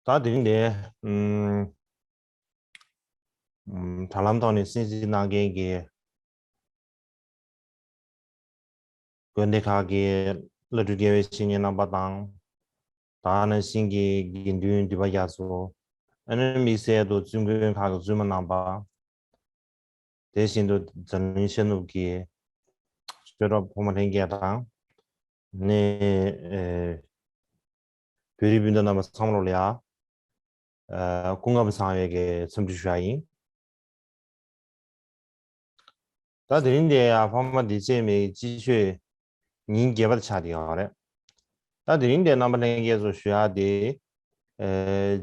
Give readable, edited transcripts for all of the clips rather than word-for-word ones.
다들인데 잘람도니 신신나게 근데가게 러주게 신이나 바당 다는 신기 긴düğün 디바야소 아는 미세도 중근 가고 주문 나봐 대신도 전신 신우기 저러 보면 행게다 네 베리빈도 남아 상로랴 공감 상에게 섬주샤인 다들인데 아파마 디제메 지쉐 닌 개발 차디하래 다들인데 남아랭게 소슈아디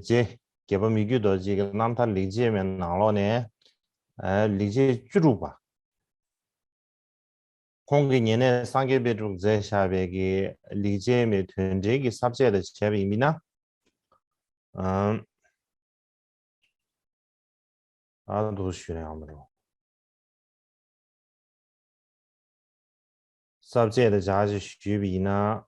제 개발 미규도 지금 남타 리지면 나로네 리지 주루바 공기년에 상계비록 제샤베기 리제메 된제기 삽제의 제비미나 음 아도 쉬네 아무로 삽제의 자지 쉬비나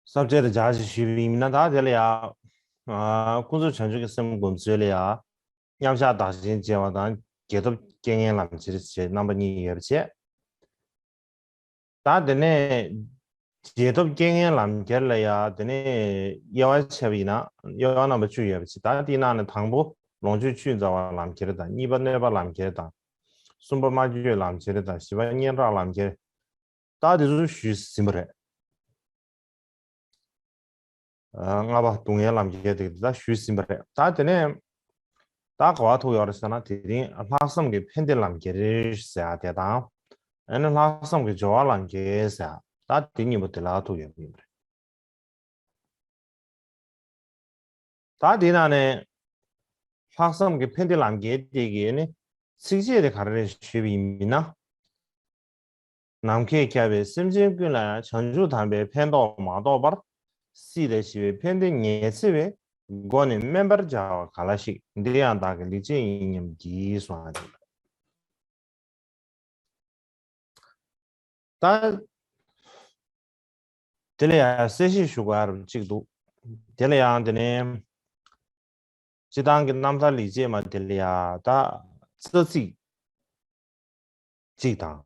삽제의 자지 쉬비나 다 될이야 군수 전주의 섬금술이야 냠샤 다신 제와단 계속 경영람 지르지 남번이 여르지 다드네 제도 경영람 결래야 드네 여와체비나 여와나 버추여지 다디나는 당부 롱주 취자와 람결다 이번에바 람결다 숨바마주 람결다 시바니라 람결 다디주 쉬심으레 ngaba 동해 람결다 쉬심으레 다드네 다가와토 여르스나 디린 라섬게 펜델 람결을 세아데다 애는 라섬게 조알람게 세아 다디니 못라토 여비 다디나네 학생계 팬들람게 되기에는 식지에 가르는 쉬비미나 남케 캬베 심진균라 전주 담배 팬도 마도버 시레시 팬들 예스베 고는 멤버자 갈라시 데안다게 리제인님 기수하지 다 텔레야 세시 슈가르 찍도 텔레야한테네 지당게 남사 리제만 텔레야 다 쓰시 찍다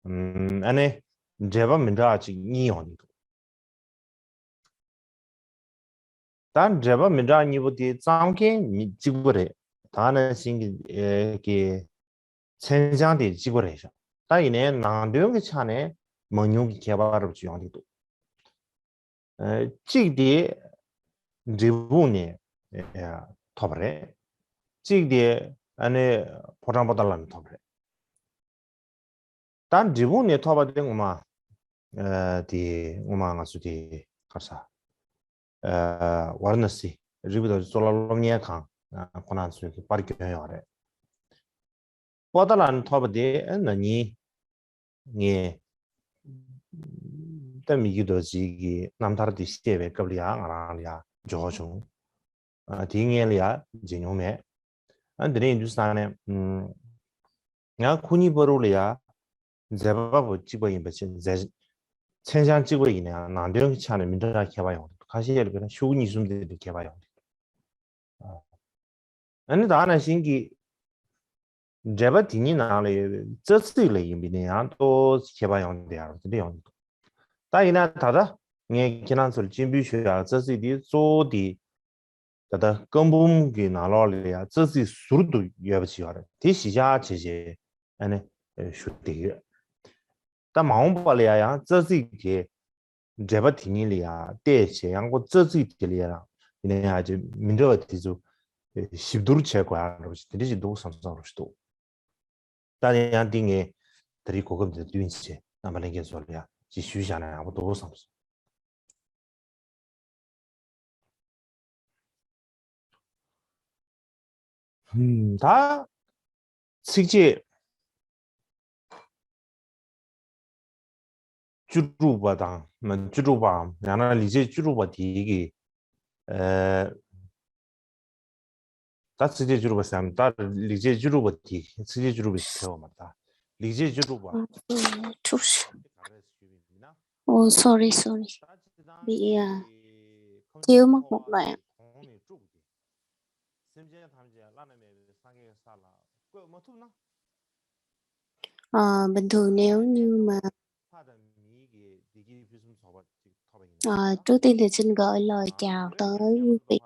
안에 제바 민다치 니온 단 제바 민다 니부디 짱게 지구래 다는 신기 게 천장대 지구래죠 다이네 나도용의 차네 monyung 개발을 지원이도 찍디 지분이 터버래 찍디 안에 보람보달라는 터버래 단 지분이 터버된 엄마 디 엄마가 수디 가사 워너시 리뷰도 솔로미에 강 권한 수기 빠르게 해야 해 보달라는 터버디 너니 예 때미기도 지기 남다르디 시대에 겁리야 알아야 조종 딩엘이야 진용매 안드레 인두스탄에 야 군이 버로리아 제바부 찍어인 버친 제 천장 찍어이네 난데는 차는 민들아 개봐요 가시를 그냥 쇼니 숨들이 개봐요 아니 다나 신기 제바 딩이 나래 저스를 임비네 또 개봐요 돼요 돼요 다이나 다다 네 기난설 진비셔야 저스디 조디 다다根本给 나라리아 저스 수르도 여버지요 대시자 제제 아니 슈데 다 마음발이야 저스게 제바티니리아 대시양고 저스티리아 이네 아주 민저티죠 십두르 체과로 되지도 상상으로도 다니야 딩에 들이 고급들 dwi인체 남발에게 소리야 지슈잖아요 아무도 상수 다 식지 주루바당 주루바 야나 리제 주루바 디기 에 다스제 주루바 쌈 리제 주루바 디 스제 주루바 시켜 맞다 리제 주루바 Chút. Oh, sorry. Bị thiếu mất một đoạn. Bình thường nếu như mà trước tiên thì xin gửi lời chào tới quý vị.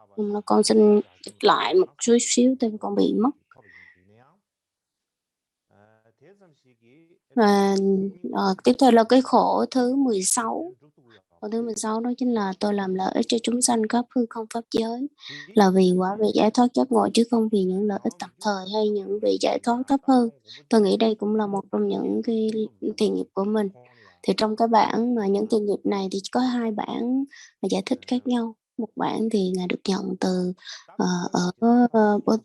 Con xin dịch lại một chút xíu tại vì con bị mất. Và tiếp theo là cái khổ thứ 16. Khổ thứ 16 đó chính là tôi làm lợi ích cho chúng sanh khắp hư không pháp giới, là vì quả vị giải thoát giác ngộ chứ không vì những lợi ích tạm thời hay những vị giải thoát thấp hơn. Tôi nghĩ đây cũng là một trong những cái thiện nghiệp của mình. Thì trong cái bản mà những thiện nghiệp này thì có 2 bản giải thích khác nhau. Một bản thì Ngài được nhận từ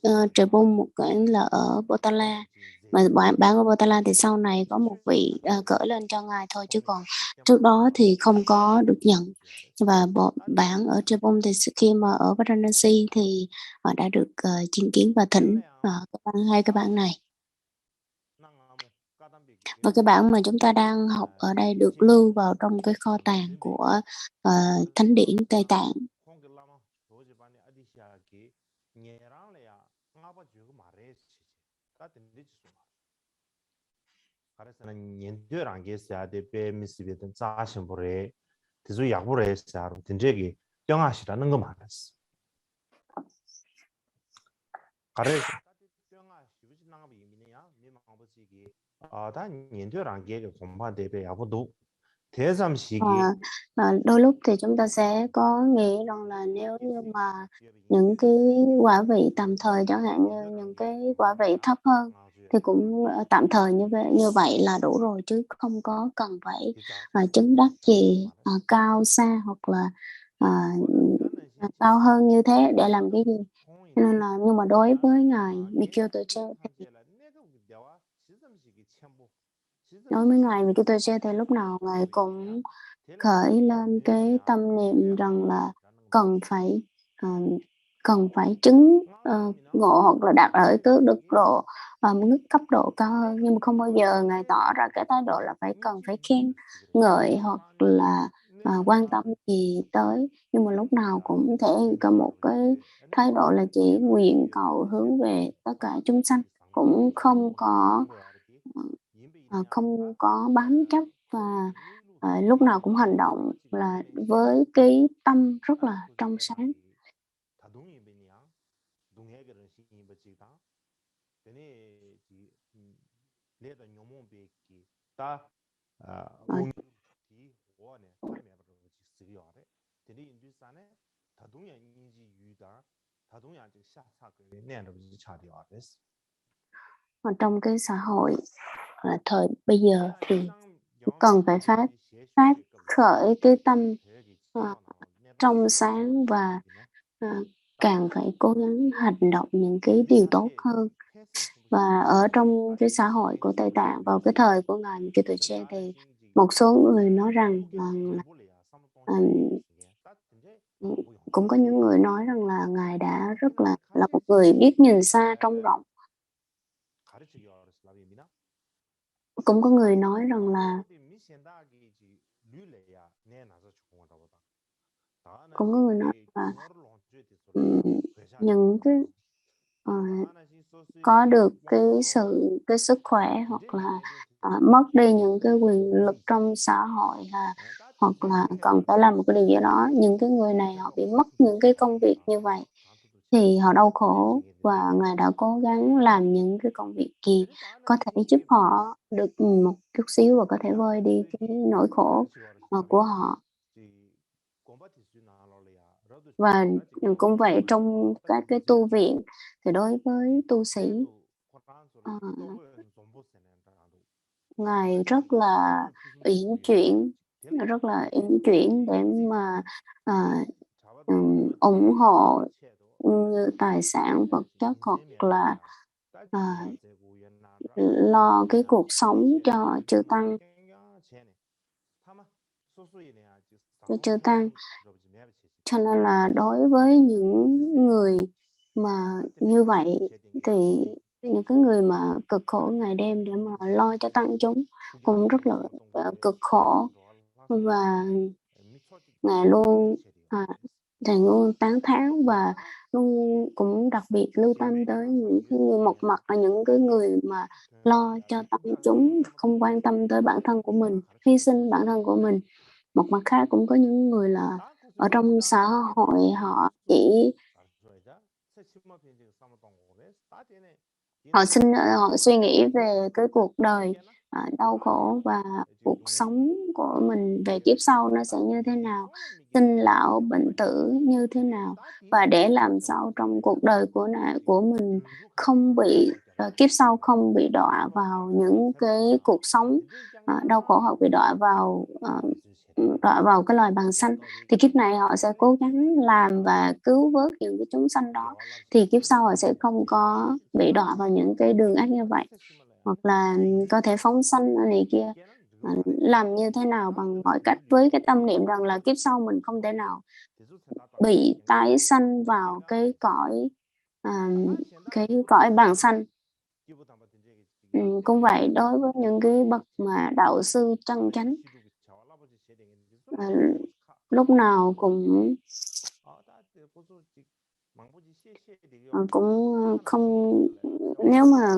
ở Tribun, một bản là ở Botala. Mà bản ở Botala thì sau này có một vị gửi lên cho Ngài thôi, chứ còn trước đó thì không có được nhận. Và bản ở Tribun thì khi mà ở Varanasi thì đã được chứng kiến và thỉnh hai cái bản này. Và cái bản mà chúng ta đang học ở đây được lưu vào trong cái kho tàng của Thánh điển Tây Tạng. Đôi lúc thì chúng ta sẽ có nghĩ rằng là nếu như mà những cái quả vị tạm thời, chẳng hạn như những cái quả vị thấp hơn thì cũng tạm thời như vậy là đủ rồi, chứ không có cần phải chứng đắc gì cao xa hoặc là cao hơn như thế để làm cái gì. Nên là nhưng mà đối với Ngài Mikyotoche thì lúc nào Ngài cũng khởi lên cái tâm niệm rằng là cần phải chứng ngộ hoặc là đạt ở cái được độ mức cấp độ cao hơn, nhưng mà không bao giờ Ngài tỏ ra cái thái độ là cần phải khen ngợi hoặc là quan tâm gì tới, nhưng mà lúc nào cũng thể hiện có một cái thái độ là chỉ nguyện cầu hướng về tất cả chúng sanh, cũng không có bám chấp, và lúc nào cũng hành động là với cái tâm rất là trong sáng. Ở trong cái xã hội thời bây giờ thì cần phải phát khởi cái tâm trong sáng và càng phải cố gắng hành động những cái điều tốt hơn. Và ở trong cái xã hội của Tây Tạng vào cái thời của Ngài Mikyotoche thì một số người nói rằng là cũng có những người nói rằng là Ngài đã rất là một người biết nhìn xa trông rộng. Cũng có người nói rằng là những cái có được cái sức khỏe hoặc là mất đi những cái quyền lực trong xã hội hoặc là cần phải làm một cái điều gì đó, những cái người này họ bị mất những cái công việc như vậy thì họ đau khổ, và Ngài đã cố gắng làm những cái công việc gì có thể giúp họ được một chút xíu và có thể vơi đi cái nỗi khổ của họ. Và cũng vậy trong các cái tu viện thì đối với tu sĩ Ngài rất là uyển chuyển để mà ủng hộ như tài sản vật chất hoặc là lo cái cuộc sống cho chư tăng. cho chư tăng. Cho nên là đối với những người mà như vậy thì những cái người mà cực khổ ngày đêm để mà lo cho tăng chúng cũng rất là cực khổ, và Ngài luôn Thầy luôn tán thán và luôn cũng đặc biệt lưu tâm tới những cái người, một mặt là những cái người mà lo cho tăng chúng, không quan tâm tới bản thân của mình, hy sinh bản thân của mình. Một mặt khác cũng có những người là ở trong xã hội họ chỉ họ suy nghĩ về cái cuộc đời đau khổ và cuộc sống của mình về kiếp sau nó sẽ như thế nào, sinh lão bệnh tử như thế nào, và để làm sao trong cuộc đời của mình không bị kiếp sau không bị đọa vào những cái cuộc sống đau khổ, hoặc bị đọa vào cái loài bàng sanh, thì kiếp này họ sẽ cố gắng làm và cứu vớt những cái chúng sanh đó, thì kiếp sau họ sẽ không có bị đọa vào những cái đường ác như vậy, hoặc là có thể phóng sanh này kia, làm như thế nào bằng mọi cách với cái tâm niệm rằng là kiếp sau mình không thể nào bị tái sanh vào cái cõi bàng sanh. Cũng vậy, đối với những cái bậc mà đạo sư chân chánh, lúc nào cũng không, nếu mà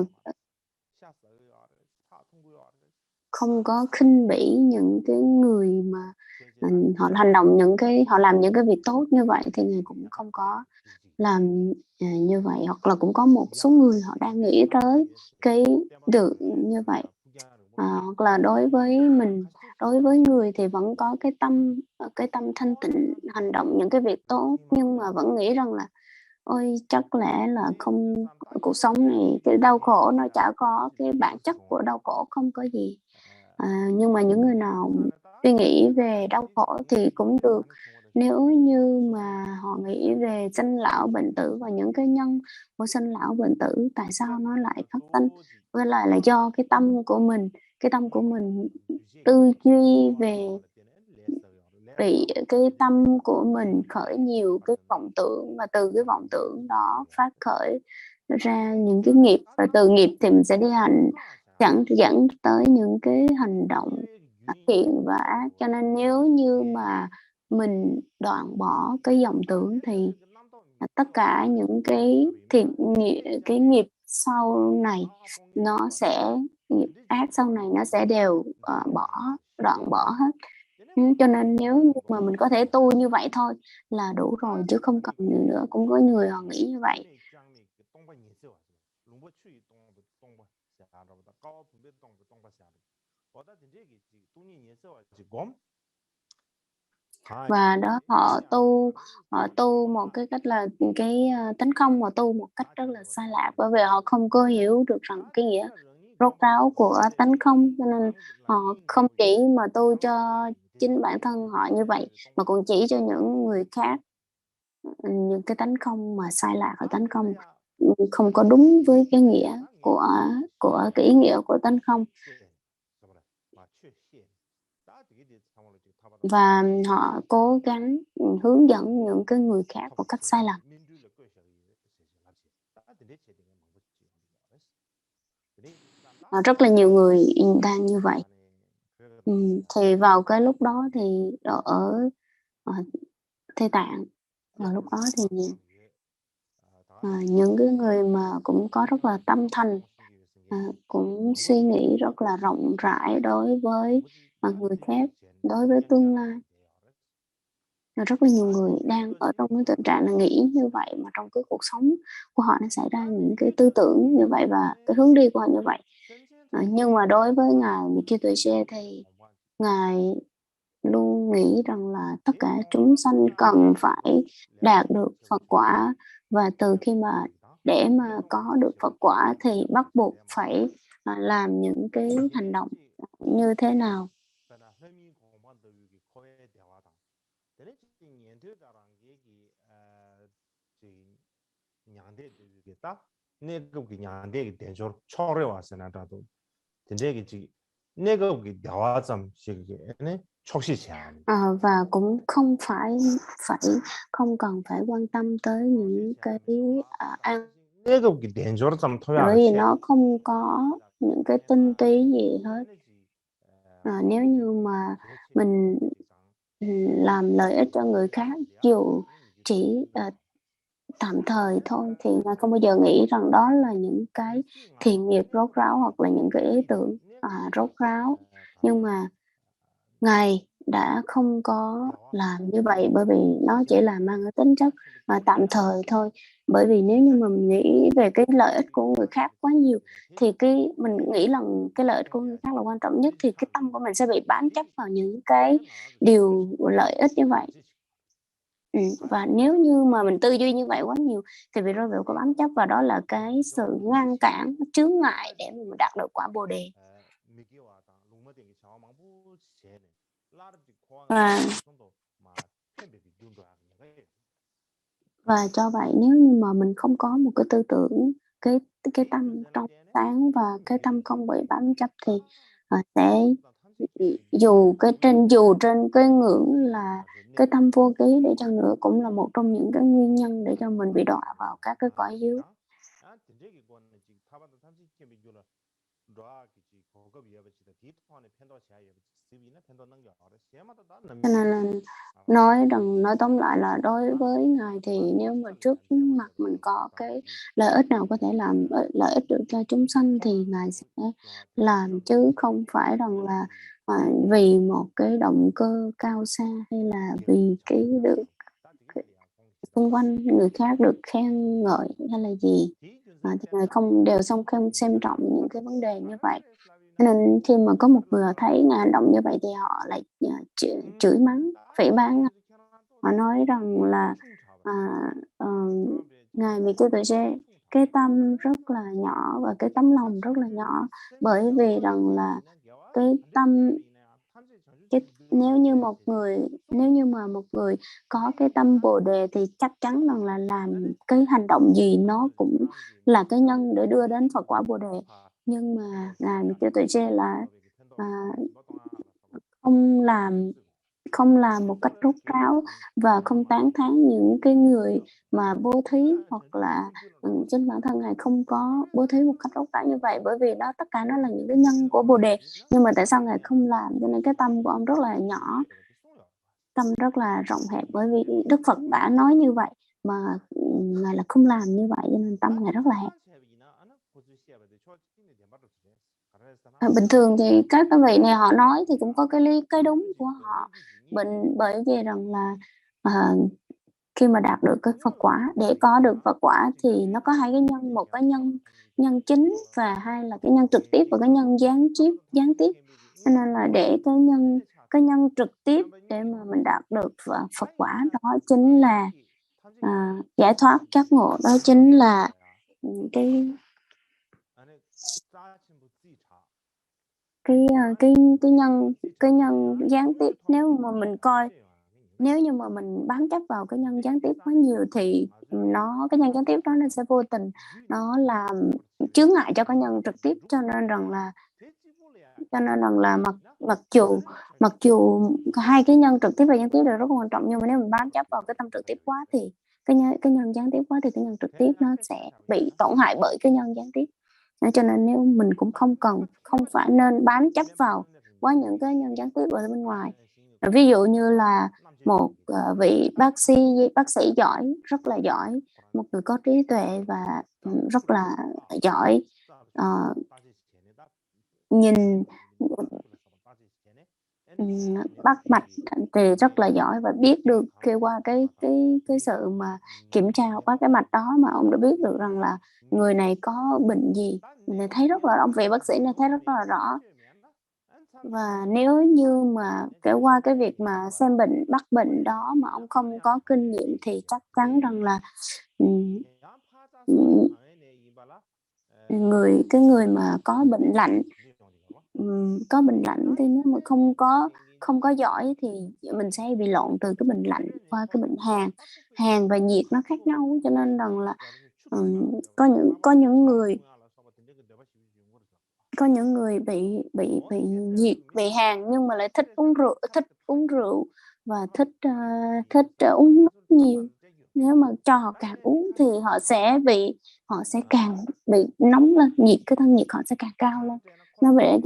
không có khinh bỉ những cái người mà họ làm những cái việc tốt như vậy, thì Ngài cũng không có làm như vậy. Hoặc là cũng có một số người họ đang nghĩ tới cái được như vậy, hoặc là đối với người thì vẫn có cái tâm thanh tịnh, hành động những cái việc tốt, nhưng mà vẫn nghĩ rằng là ôi chắc lẽ là không, cuộc sống này cái đau khổ nó chả có cái bản chất của đau khổ, không có gì. Nhưng mà những người nào suy nghĩ về đau khổ thì cũng được, nếu như mà họ nghĩ về sinh lão bệnh tử và những cái nhân của sinh lão bệnh tử, tại sao nó lại phát sinh, với lại là do cái tâm của mình tư duy về bị cái tâm của mình khởi nhiều cái vọng tưởng, và từ cái vọng tưởng đó phát khởi ra những cái nghiệp, và từ nghiệp thì mình sẽ đi dẫn tới những cái hành động thiện và ác. Cho nên nếu như mà mình đoạn bỏ cái vọng tưởng thì tất cả những cái cái nghiệp sau này nó sẽ, nghiệp ác sau này nó sẽ đều đoạn bỏ hết. Cho nên nếu như mà mình có thể tu như vậy thôi là đủ rồi, chứ không cần gì nữa. Cũng có người họ nghĩ như vậy. Và đó họ tu một cái cách là cái tánh không, mà tu một cách rất là sai lạc, bởi vì họ không có hiểu được rằng cái nghĩa rốt ráo của tánh không, cho nên họ không chỉ mà tu cho chính bản thân họ như vậy, mà còn chỉ cho những người khác những cái tánh không mà sai lạc, ở tánh không không có đúng với cái nghĩa của cái ý nghĩa của tánh không, và họ cố gắng hướng dẫn những cái người khác một cách sai lầm. Rất là nhiều người đang như vậy. Thì vào cái lúc đó thì ở Tây Tạng, vào lúc đó thì những cái người mà cũng có rất là tâm thành, cũng suy nghĩ rất là rộng rãi đối với người khác, đối với tương lai. Rất là nhiều người đang ở trong cái tình trạng là nghĩ như vậy, mà trong cái cuộc sống của họ nó xảy ra những cái tư tưởng như vậy và cái hướng đi của họ như vậy. Nhưng mà đối với Ngài Nikitoche thì Ngài luôn nghĩ rằng là tất cả chúng sanh cần phải đạt được Phật quả, và từ khi mà để mà có được Phật quả thì bắt buộc phải làm những cái hành động như thế nào. 내가 우리 대화 좀 시기에는 촉시지 않아. Và cũng không phải không cần phải quan tâm tới những cái an, 내가 우리 대조로 좀 bởi 토양을 vì 해. nó không có những cái tinh túy gì hết. Nếu như mà mình làm lợi ích cho người khác dù chỉ tạm thời thôi thì Ngài không bao giờ nghĩ rằng đó là những cái thiện nghiệp rốt ráo hoặc là những cái ý tưởng rốt ráo. Nhưng mà Ngài đã không có làm như vậy bởi vì nó chỉ là mang cái tính chất tạm thời thôi. Bởi vì nếu như mà mình nghĩ về cái lợi ích của người khác quá nhiều thì mình nghĩ rằng cái lợi ích của người khác là quan trọng nhất thì cái tâm của mình sẽ bị bám chấp vào những cái điều lợi ích như vậy. Và nếu như mà mình tư duy như vậy quá nhiều thì bị rơi vào cái bám chấp, và đó là cái sự ngăn cản, chướng ngại để mình đạt được quả Bồ đề. Và cho vậy nếu như mà mình không có một cái tư tưởng, cái tâm trong sáng và cái tâm không bị bám chấp thì sẽ dù trên cái ngưỡng là cái tâm vô ký để chăng nữa cũng là một trong những cái nguyên nhân để cho mình bị đọa vào các cái cõi dưới. Cho nên là nói tóm lại là đối với Ngài thì nếu mà trước mặt mình có cái lợi ích nào có thể làm lợi ích được cho chúng sanh thì Ngài sẽ làm, chứ không phải rằng là vì một cái động cơ cao xa hay là vì cái được xung quanh người khác được khen ngợi hay là gì thì Ngài không không xem trọng những cái vấn đề như vậy. Nên khi mà có một người họ thấy Ngài hành động như vậy thì họ lại chửi mắng, phỉ báng. Họ nói rằng là Ngài Mikitoje cái tâm rất là nhỏ và cái tấm lòng rất là nhỏ, bởi vì rằng là cái tâm nếu như mà một người có cái tâm Bồ đề thì chắc chắn rằng là làm cái hành động gì nó cũng là cái nhân để đưa đến Phật quả Bồ đề. Nhưng mà Ngài Mikitoje là không làm một cách rốt ráo và không tán thán những cái người mà bố thí, hoặc là chính bản thân Ngài không có bố thí một cách rốt ráo như vậy, bởi vì đó tất cả nó là những cái nhân của Bồ đề. Nhưng mà tại sao Ngài không làm? Cho nên cái tâm của ông rất là nhỏ, tâm rất là rộng hẹp, bởi vì Đức Phật đã nói như vậy mà Ngài là không làm như vậy, cho nên tâm Ngài rất là hẹp. Bình thường thì các vị này họ nói thì cũng có cái đúng của họ, bởi vì rằng là khi mà đạt được cái Phật quả, để có được Phật quả thì nó có hai cái nhân, một cái nhân chính và hai là cái nhân trực tiếp và cái nhân gián tiếp. Cho nên là để cái nhân trực tiếp để mà mình đạt được Phật quả đó chính là giải thoát giác ngộ, đó chính là cái nhân gián tiếp. Nếu như mà mình bám chấp vào cái nhân gián tiếp quá nhiều thì cái nhân gián tiếp đó nó sẽ vô tình nó làm chướng ngại cho cái nhân trực tiếp. Cho nên rằng là mặc dù hai cái nhân trực tiếp và gián tiếp đều rất quan trọng, nhưng mà nếu mình bám chấp vào cái tâm trực tiếp quá thì cái nhân gián tiếp quá thì cái nhân trực tiếp nó sẽ bị tổn hại bởi cái nhân gián tiếp. Cho nên nếu mình cũng không phải nên bám chấp vào quá những cái nhân gián tiếp ở bên ngoài. Ví dụ như là một vị bác sĩ giỏi, rất là giỏi, một người có trí tuệ và rất là giỏi, nhìn bắt mạch thì rất là giỏi và biết được khi qua cái sự mà kiểm tra qua cái mạch đó mà ông đã biết được rằng là người này có bệnh gì. Mình thấy rất là, ông vị bác sĩ này thấy rất là rõ. Và nếu như mà qua cái việc mà xem bệnh, bắt bệnh đó mà ông không có kinh nghiệm thì chắc chắn rằng là người mà có bệnh lạnh thì nếu mà không có giỏi thì mình sẽ bị lộn từ cái bệnh lạnh qua cái bệnh hàn và nhiệt nó khác nhau. Cho nên rằng là có những người có những người bị nhiệt, bị hàn nhưng mà lại thích uống rượu và thích uống nước nhiều. Nếu mà cho họ càng uống thì họ sẽ càng bị nóng lên, cái thân nhiệt họ sẽ càng cao lên. Nó vậy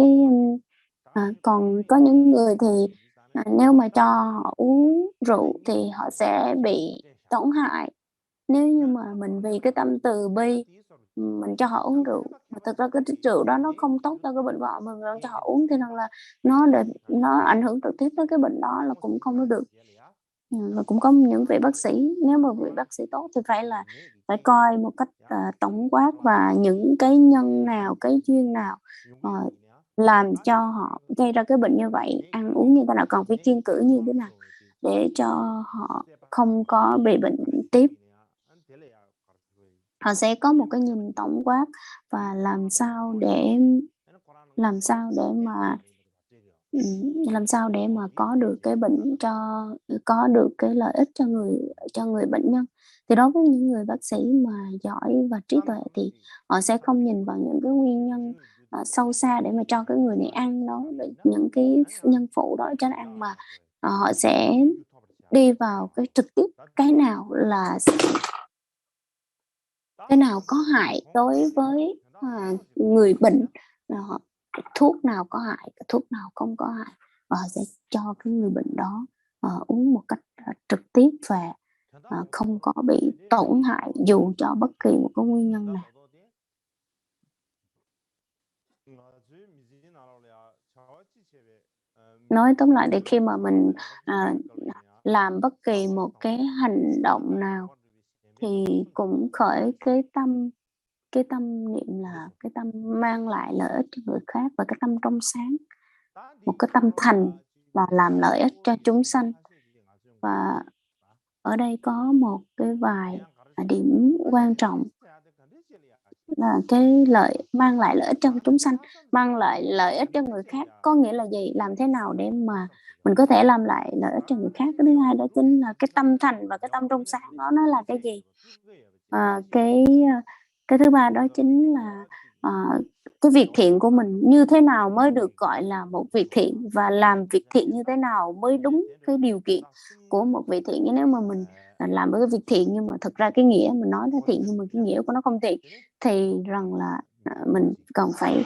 còn có những người thì nếu mà cho họ uống rượu thì họ sẽ bị tổn hại. Nếu như mà mình vì cái tâm từ bi mình cho họ uống rượu mà thực ra cái rượu đó nó không tốt cho cái bệnh của họ, mình cho họ uống thì rằng là nó ảnh hưởng trực tiếp tới cái bệnh đó là cũng không có được. Và cũng có những vị bác sĩ, nếu mà vị bác sĩ tốt thì phải coi một cách tổng quát và những cái nhân nào, cái duyên nào làm cho họ gây ra cái bệnh như vậy, ăn uống như thế nào, còn phải kiêng cữ như thế nào để cho họ không có bị bệnh tiếp. Họ sẽ có một cái nhìn tổng quát và làm sao để mà có được cái bệnh có được cái lợi ích cho người bệnh nhân. Thì đối với những người bác sĩ mà giỏi và trí tuệ thì họ sẽ không nhìn vào những cái nguyên nhân sâu xa để mà cho cái người này ăn đó, những cái nhân phụ đó cho nó ăn, mà họ sẽ đi vào cái trực tiếp cái nào có hại đối với người bệnh, thuốc nào có hại, thuốc nào không có hại, và họ sẽ cho cái người bệnh đó uống một cách trực tiếp và không có bị tổn hại dù cho bất kỳ một cái nguyên nhân nào. Nói tóm lại thì khi mà mình làm bất kỳ một cái hành động nào thì cũng khởi cái tâm niệm là cái tâm mang lại lợi ích cho người khác, và cái tâm trong sáng, một cái tâm thành và làm lợi ích cho chúng sanh. Và ở đây có một cái vài điểm quan trọng là cái mang lại lợi ích cho chúng sanh, mang lại lợi ích cho người khác có nghĩa là gì? Làm thế nào để mà mình có thể làm lại lợi ích cho người khác? Cái thứ hai đó chính là cái tâm thành và cái tâm trong sáng đó, nó là cái gì? Cái thứ ba đó chính là cái việc thiện của mình như thế nào mới được gọi là một việc thiện, và làm việc thiện như thế nào mới đúng cái điều kiện của một việc thiện. Nếu mà mình làm cái việc thiện nhưng mà thực ra cái nghĩa mình nói là thiện nhưng mà cái nghĩa của nó không thiện, thì rằng là mình cần phải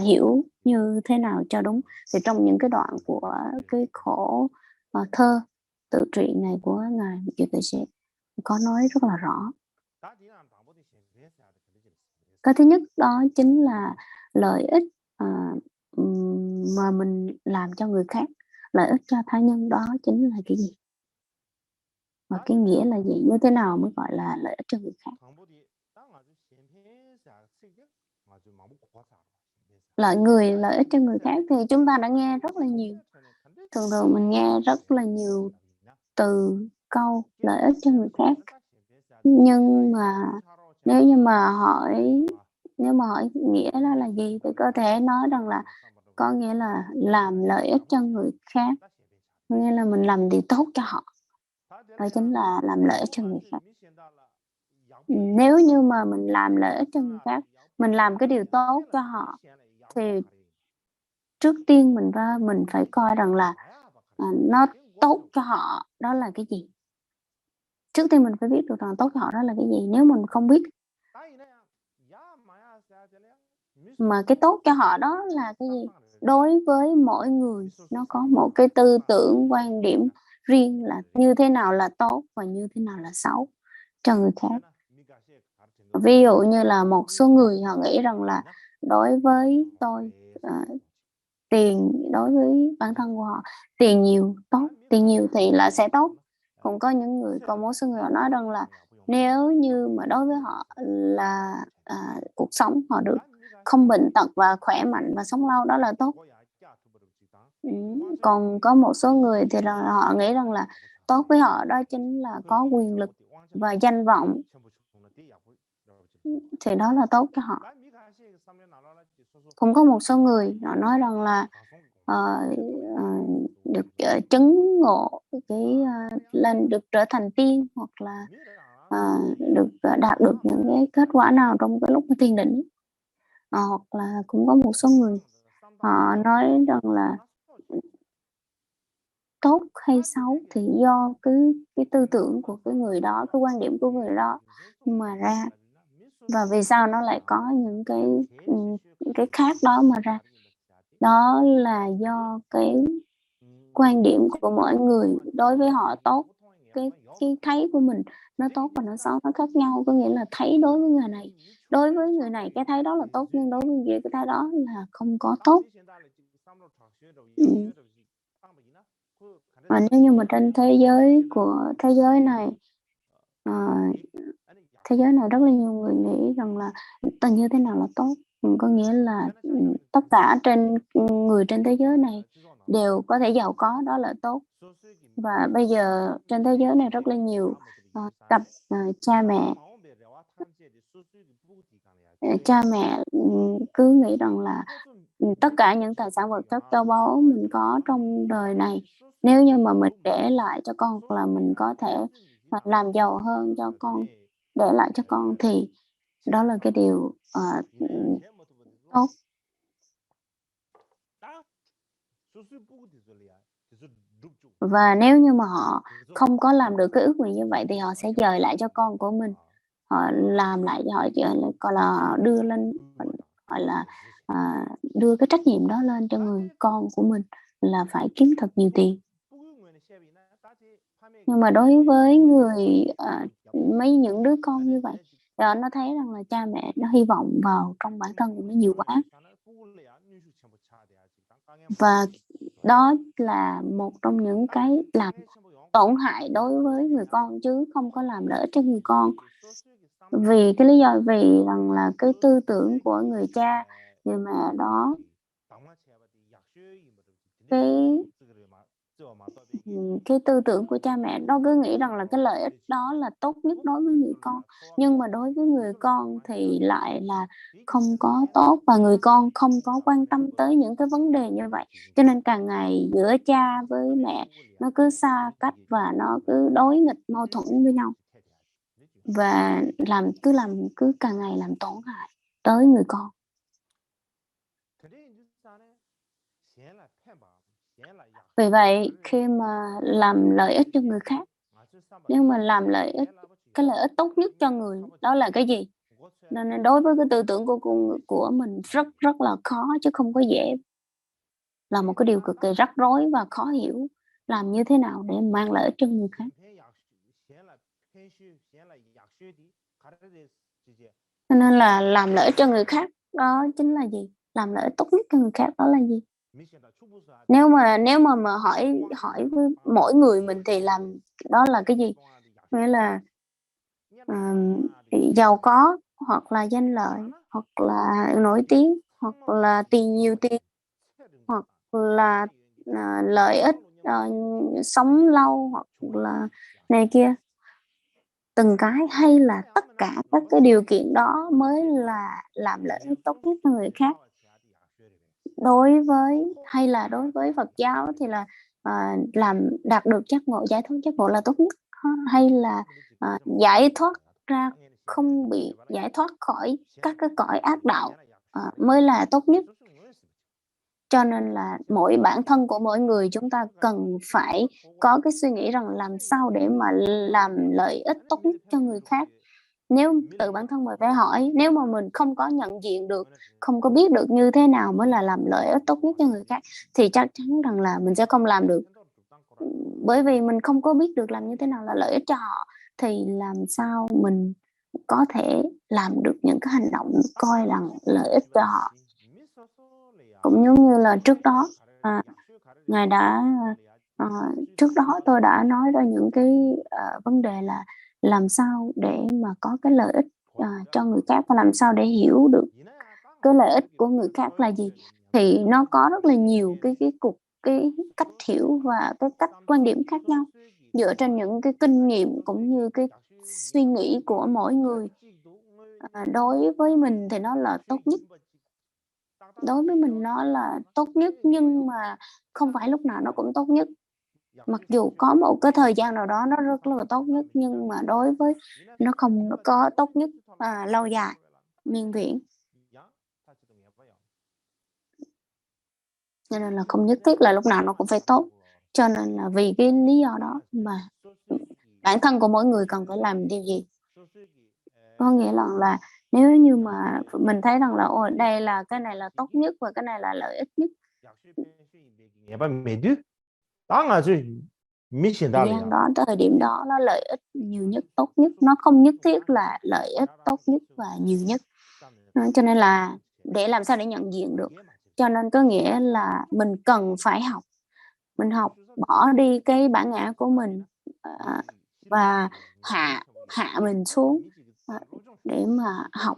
hiểu như thế nào cho đúng. Thì trong những cái đoạn của cái khổ thơ tự truyện này của ngài Kiều Tuệ Sẽ có nói rất là rõ. Cái thứ nhất đó chính là lợi ích mà mình làm cho người khác, lợi ích cho tha nhân đó chính là cái gì? Và cái nghĩa là gì? Như thế nào mới gọi là lợi ích cho người khác? Lợi ích cho người khác thì chúng ta đã nghe rất là nhiều. Thường mình nghe rất là nhiều từ câu lợi ích cho người khác. Nhưng mà nếu mà hỏi nghĩa đó là gì thì có thể nói rằng là có nghĩa là làm lợi ích cho người khác, nghĩa là mình làm điều tốt cho họ, đó chính là làm lợi ích cho người khác. Nếu như mà mình làm lợi ích cho người khác, mình làm cái điều tốt cho họ, thì trước tiên mình phải coi rằng là nó tốt cho họ đó là cái gì. Trước tiên mình phải biết được rằng tốt cho họ đó là cái gì. Nếu mình không biết mà cái tốt cho họ đó là cái gì, đối với mỗi người nó có một cái tư tưởng quan điểm riêng là như thế nào là tốt và như thế nào là xấu cho người khác. Ví dụ như là một số người họ nghĩ rằng là đối với tôi tiền, đối với bản thân của họ tiền nhiều tốt, tiền nhiều thì là sẽ tốt. Cũng có một số người họ nói rằng là nếu như mà đối với họ là cuộc sống họ được không bệnh tật và khỏe mạnh và sống lâu đó là tốt. Còn có một số người thì là họ nghĩ rằng là tốt với họ đó chính là có quyền lực và danh vọng, thì đó là tốt cho họ. Cũng có một số người họ nói rằng là được chứng ngộ lên được trở thành tiên, hoặc là được đạt được những cái kết quả nào trong cái lúc thiền định. hoặc là cũng có một số người họ nói rằng là tốt hay xấu thì do cái tư tưởng của cái người đó, cái quan điểm của người đó mà ra. Và vì sao nó lại có những cái khác đó mà ra? Đó là do cái quan điểm của mỗi người đối với họ tốt, cái thấy của mình nó tốt và nó xấu nó khác nhau. Có nghĩa là thấy đối với người này cái thấy đó là tốt, nhưng đối với người kia cái thấy đó là không có tốt. Và nếu như mà trên thế giới này thế giới này rất là nhiều người nghĩ rằng là như thế nào là tốt. Có nghĩa là tất cả người trên thế giới này đều có thể giàu có, đó là tốt. Và bây giờ trên thế giới này rất là nhiều cặp cha mẹ cứ nghĩ rằng là tất cả những tài sản vật chất châu báu mình có trong đời này, nếu như mà mình để lại cho con, hoặc là mình có thể làm giàu hơn cho con, để lại cho con, thì đó là cái điều tốt. Và nếu như mà họ không có làm được cái ước nguyện như vậy thì họ sẽ dời lại cho con của mình. Họ làm lại cho họ, gọi là đưa lên, gọi là đưa cái trách nhiệm đó lên cho người con của mình là phải kiếm thật nhiều tiền. Nhưng mà đối với những đứa con như vậy, đó, nó thấy rằng là cha mẹ nó hy vọng vào trong bản thân của nó nhiều quá. Và đó là một trong những cái làm tổn hại đối với người con, chứ không có làm lợi ích cho người con. Vì cái lý do rằng là cái tư tưởng của người cha, người mẹ đó, cái tư tưởng của cha mẹ nó cứ nghĩ rằng là cái lợi ích đó là tốt nhất đối với người con, nhưng mà đối với người con thì lại là không có tốt, và người con không có quan tâm tới những cái vấn đề như vậy. Cho nên càng ngày giữa cha với mẹ nó cứ xa cách và nó cứ đối nghịch, mâu thuẫn với nhau, và cứ càng ngày làm tổn hại tới người con. Vì vậy khi mà làm lợi ích cho người khác, nếu mà làm cái lợi ích tốt nhất cho người đó là cái gì, nên đối với cái tư tưởng của mình rất rất là khó, chứ không có dễ, là một cái điều cực kỳ rắc rối và khó hiểu, làm như thế nào để mang lợi ích cho người khác. Cho nên là làm lợi ích cho người khác đó chính là gì? Làm lợi ích tốt nhất cho người khác đó là gì? Nếu mà hỏi với mỗi người mình thì làm đó là cái gì? Nghĩa là giàu có, hoặc là danh lợi, hoặc là nổi tiếng, hoặc là nhiều tiền, hoặc là lợi ích, sống lâu, hoặc là này kia. Từng cái, hay là tất cả các cái điều kiện đó mới là làm lợi ích tốt nhất cho người khác. Đối với Phật giáo thì là đạt được giác ngộ, giải thoát giác ngộ là tốt nhất, hay là giải thoát ra, không bị giải thoát khỏi các cái cõi ác đạo mới là tốt nhất. Cho nên là bản thân của mỗi người chúng ta cần phải có cái suy nghĩ rằng làm sao để mà làm lợi ích tốt nhất cho người khác. Nếu tự bản thân mình phải hỏi, nếu mà mình không có nhận diện được, không có biết được như thế nào mới là làm lợi ích tốt nhất cho người khác, thì chắc chắn rằng là mình sẽ không làm được. Bởi vì mình không có biết được làm như thế nào là lợi ích cho họ, thì làm sao mình có thể làm được những cái hành động coi là lợi ích cho họ. Cũng giống như là trước đó Ngài đã trước đó tôi đã nói ra những cái vấn đề là làm sao để mà có cái lợi ích cho người khác, và làm sao để hiểu được cái lợi ích của người khác là gì. Thì nó có rất là nhiều cái cách hiểu và cái cách quan điểm khác nhau, dựa trên những cái kinh nghiệm cũng như cái suy nghĩ của mỗi người. Đối với mình thì nó là tốt nhất, nhưng mà không phải lúc nào nó cũng tốt nhất. Mặc dù có một cái thời gian nào đó nó rất là tốt nhất, nhưng mà đối với nó không có tốt nhất lâu dài, miên viễn. cho nên là không nhất thiết là lúc nào nó cũng phải tốt. Cho nên là vì cái lý do đó mà bản thân của mỗi người cần phải làm điều gì. Có nghĩa là nếu như mà mình thấy rằng là đây là cái này là tốt nhất và cái này là lợi ích nhất, thời gian đó, thời điểm đó nó lợi ích nhiều nhất, tốt nhất, nó không nhất thiết là lợi ích tốt nhất và nhiều nhất. Cho nên là để làm sao để nhận diện được, cho nên có nghĩa là mình cần phải học, mình học bỏ đi cái bản ngã của mình và hạ mình xuống để mà học.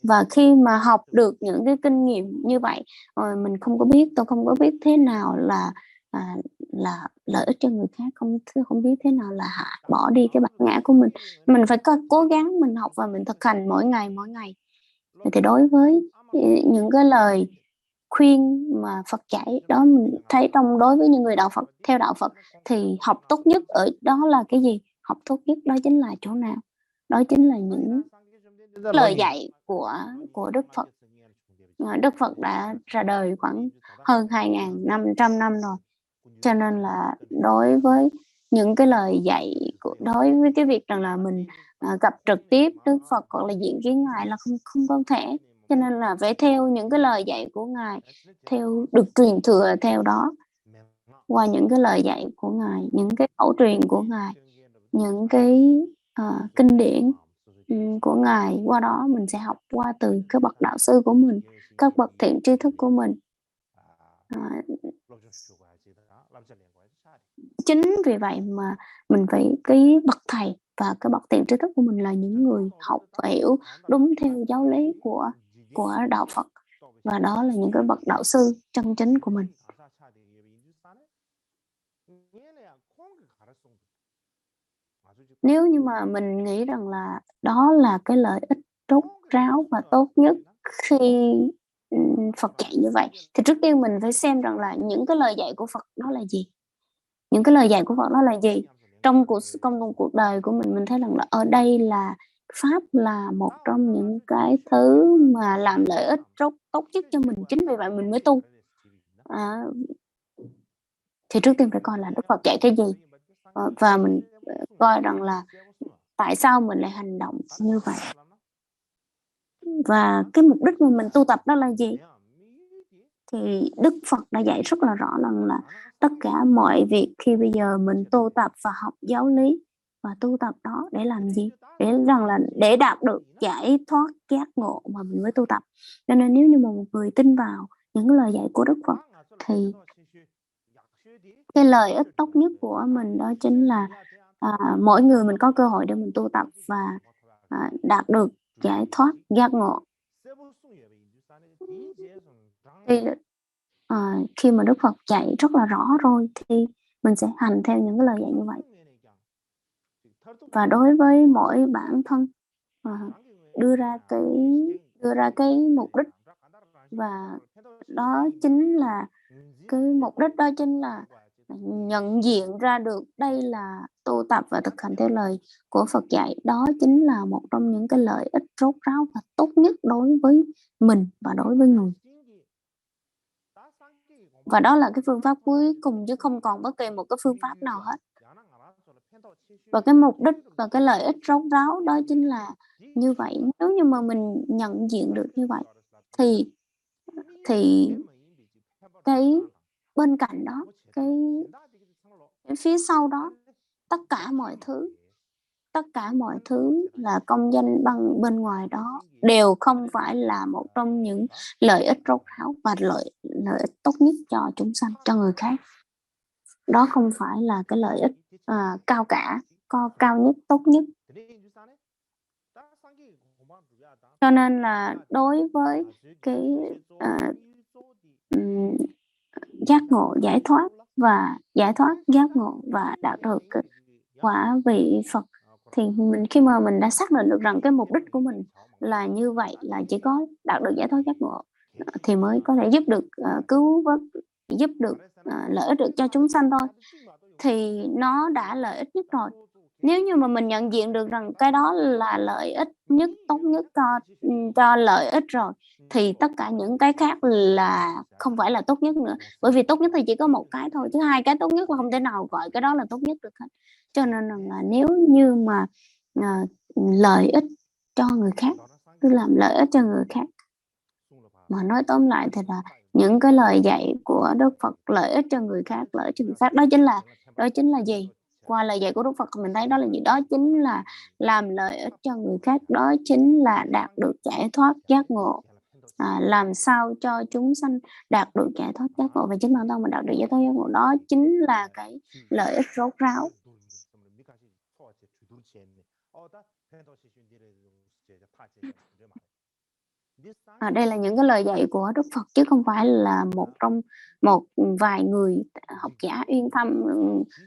Và khi mà học được những cái kinh nghiệm như vậy, mình tôi không có biết thế nào là lợi ích cho người khác, không biết thế nào là bỏ đi cái bản ngã của mình phải cố gắng mình học và mình thực hành mỗi ngày. Thì đối với những cái lời khuyên mà Phật dạy đó, mình thấy đối với những người theo đạo Phật thì học tốt nhất ở đó là cái gì? Học tốt nhất đó chính là chỗ nào? Đó chính là những lời dạy của Đức Phật. Đức Phật đã ra đời khoảng hơn 2.500 năm rồi. Cho nên là đối với những cái lời dạy đối với cái việc rằng là mình gặp trực tiếp Đức Phật hoặc là diện kiến Ngài là không có thể. Cho nên là phải theo những cái lời dạy của Ngài, được truyền thừa theo đó, qua những cái lời dạy của Ngài, những cái khẩu truyền của Ngài, những cái kinh điển của Ngài. Qua đó mình sẽ học qua từ các bậc đạo sư của mình, các bậc thiện tri thức của mình. Chính vì vậy mà mình phải cái bậc thầy và cái bậc thiện tri thức của mình là những người học và hiểu đúng theo giáo lý của đạo Phật, và đó là những cái bậc đạo sư chân chính của mình. Nếu như mà mình nghĩ rằng là đó là cái lợi ích rốt ráo và tốt nhất khi Phật dạy như vậy, thì trước tiên mình phải xem rằng là những cái lời dạy của Phật đó là gì. Những cái lời dạy của Phật đó là gì? Trong cuộc đời của mình thấy rằng là ở đây là Pháp là một trong những cái thứ mà làm lợi ích tốt nhất cho mình. Chính vì vậy mình mới tu. Thì trước tiên phải coi là Đức Phật dạy cái gì, và mình coi rằng là tại sao mình lại hành động như vậy, và cái mục đích mà mình tu tập đó là gì. Thì Đức Phật đã dạy rất là rõ là tất cả mọi việc khi bây giờ mình tu tập và học giáo lý và tu tập đó để làm gì? Để đạt được giải thoát giác ngộ mà mình mới tu tập. Cho nên nếu như một người tin vào những lời dạy của Đức Phật thì cái lợi ích tốt nhất của mình đó chính là mỗi người mình có cơ hội để mình tu tập và đạt được giải thoát giác ngộ. Thì khi mà Đức Phật dạy rất là rõ rồi thì mình sẽ hành theo những cái lời dạy như vậy. Và đối với mỗi bản thân đưa ra cái mục đích, và đó chính là cái mục đích đó chính là nhận diện ra được đây là tu tập và thực hành theo lời của Phật dạy. Đó chính là một trong những cái lợi ích rốt ráo và tốt nhất đối với mình và đối với người. Và đó là cái phương pháp cuối cùng, chứ không còn bất kỳ một cái phương pháp nào hết. Và cái mục đích và cái lợi ích rốt ráo đó chính là như vậy. Nếu như mà mình nhận diện được như vậy thì cái bên cạnh đó, cái phía sau đó, tất cả mọi thứ là công danh bên ngoài đó đều không phải là một trong những lợi ích rốt ráo và lợi ích tốt nhất cho chúng sanh, cho người khác. Đó không phải là cái lợi ích cao cả, cao nhất, tốt nhất. Cho nên là đối với cái giác ngộ, giải thoát giác ngộ và đạt được quả vị Phật, thì khi mà mình đã xác định được rằng cái mục đích của mình là như vậy, là chỉ có đạt được giải thoát giác ngộ thì mới có thể giúp được cứu vớt, giúp được lợi ích được cho chúng sanh thôi, thì nó đã lợi ích nhất rồi. Nếu như mà mình nhận diện được rằng cái đó là lợi ích nhất, tốt nhất cho lợi ích rồi, thì tất cả những cái khác là không phải là tốt nhất nữa. Bởi vì tốt nhất thì chỉ có một cái thôi, chứ hai cái tốt nhất là không thể nào gọi cái đó là tốt nhất được hết. Cho nên là nếu như mà lợi ích cho người khác, cứ làm lợi ích cho người khác. Mà nói tóm lại thì là những cái lời dạy của Đức Phật, lợi ích cho người khác, lợi ích cho người khác, đó chính là gì? Qua lời dạy của Đức Phật mình thấy đó là gì? Đó chính là làm lợi ích cho người khác, đó chính là đạt được giải thoát giác ngộ. Làm sao cho chúng sanh đạt được giải thoát giác ngộ, và chính bản thân mình đạt được giải thoát giác ngộ, đó chính là cái lợi ích rốt ráo. Đây là những cái lời dạy của Đức Phật, chứ không phải là một vài người học giả uyên thâm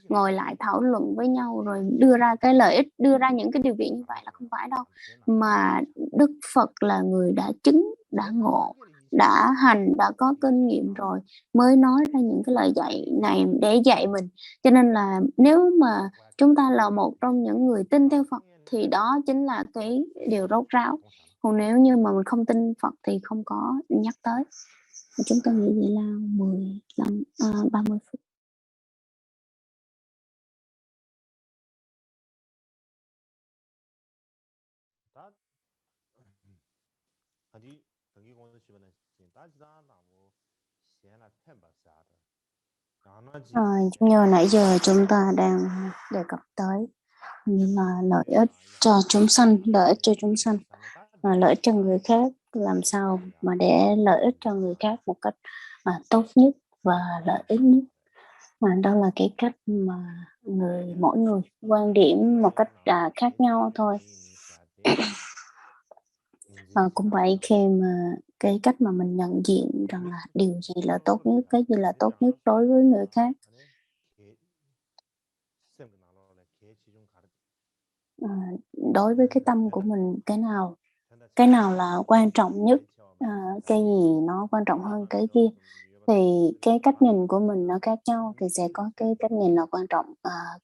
ngồi lại thảo luận với nhau rồi đưa ra cái lợi ích, đưa ra những cái điều kiện như vậy, là không phải đâu. Mà Đức Phật là người đã chứng, đã ngộ, đã hành, đã có kinh nghiệm rồi mới nói ra những cái lời dạy này để dạy mình. Cho nên là nếu mà chúng ta là một trong những người tin theo Phật thì đó chính là cái điều rốt ráo. Còn nếu như mà mình không tin Phật thì không có nhắc tới. Chúng ta nghĩ vậy là 30 phút. Như nãy giờ chúng ta đang đề cập tới như là lợi ích cho chúng sanh, lợi ích cho chúng sanh, lợi ích cho người khác, làm sao mà để lợi ích cho người khác một cách tốt nhất và lợi ích nhất. Đó là cái cách mà mỗi người quan điểm một cách khác nhau thôi. Cũng vậy, khi mà cái cách mà mình nhận diện rằng là điều gì là tốt nhất, cái gì là tốt nhất đối với người khác, đối với cái tâm của mình, cái nào là quan trọng nhất, cái gì nó quan trọng hơn cái kia, thì cái cách nhìn của mình nó khác nhau, thì sẽ có cái cách nhìn là quan trọng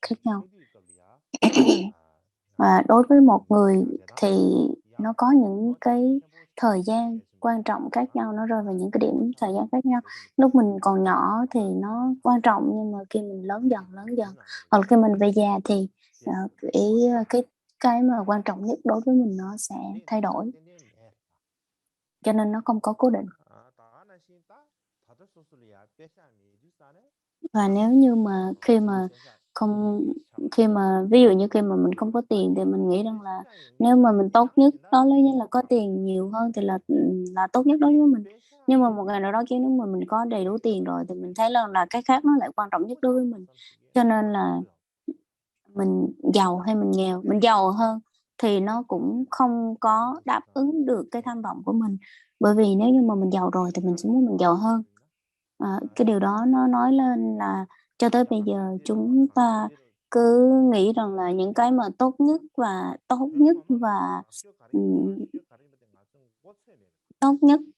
khác nhau. Đối với một người thì nó có những cái thời gian quan trọng khác nhau, nó rơi vào những cái điểm thời gian khác nhau. Lúc mình còn nhỏ thì nó quan trọng, nhưng mà khi mình lớn dần, hoặc là khi mình về già thì cái mà quan trọng nhất đối với mình nó sẽ thay đổi. Cho nên nó không có cố định. Và nếu như mà khi mà ví dụ như khi mà mình không có tiền thì mình nghĩ rằng là nếu mà mình tốt nhất đó là có tiền nhiều hơn thì là tốt nhất đối với mình. Nhưng mà một ngày nào đó khi nếu mà mình có đầy đủ tiền rồi thì mình thấy là cái khác nó lại quan trọng nhất đối với mình. Cho nên là mình giàu hay mình nghèo, mình giàu hơn thì nó cũng không có đáp ứng được cái tham vọng của mình. Bởi vì nếu như mà mình giàu rồi thì mình sẽ muốn mình giàu hơn. Cái điều đó nó nói lên là cho tới bây giờ chúng ta cứ nghĩ rằng là những cái mà tốt nhất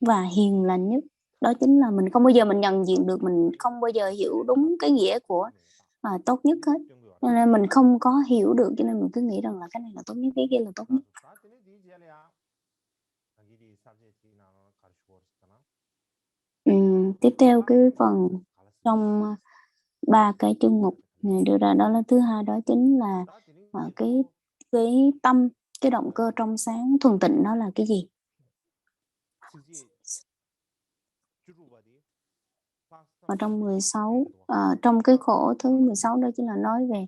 và hiền lành nhất, đó chính là mình không bao giờ mình nhận diện được, mình không bao giờ hiểu đúng cái nghĩa của tốt nhất hết. Cho nên mình không có hiểu được, cho nên mình cứ nghĩ rằng là cái này là tốt nhất, cái kia là tốt nhất. Tiếp theo cái phần trong 3 cái chương mục này đưa ra, đó là thứ hai, đó chính là cái tâm, cái động cơ trong sáng thuần tịnh, đó là cái gì? Và trong 16, trong cái khổ thứ 16 đó chính là nói về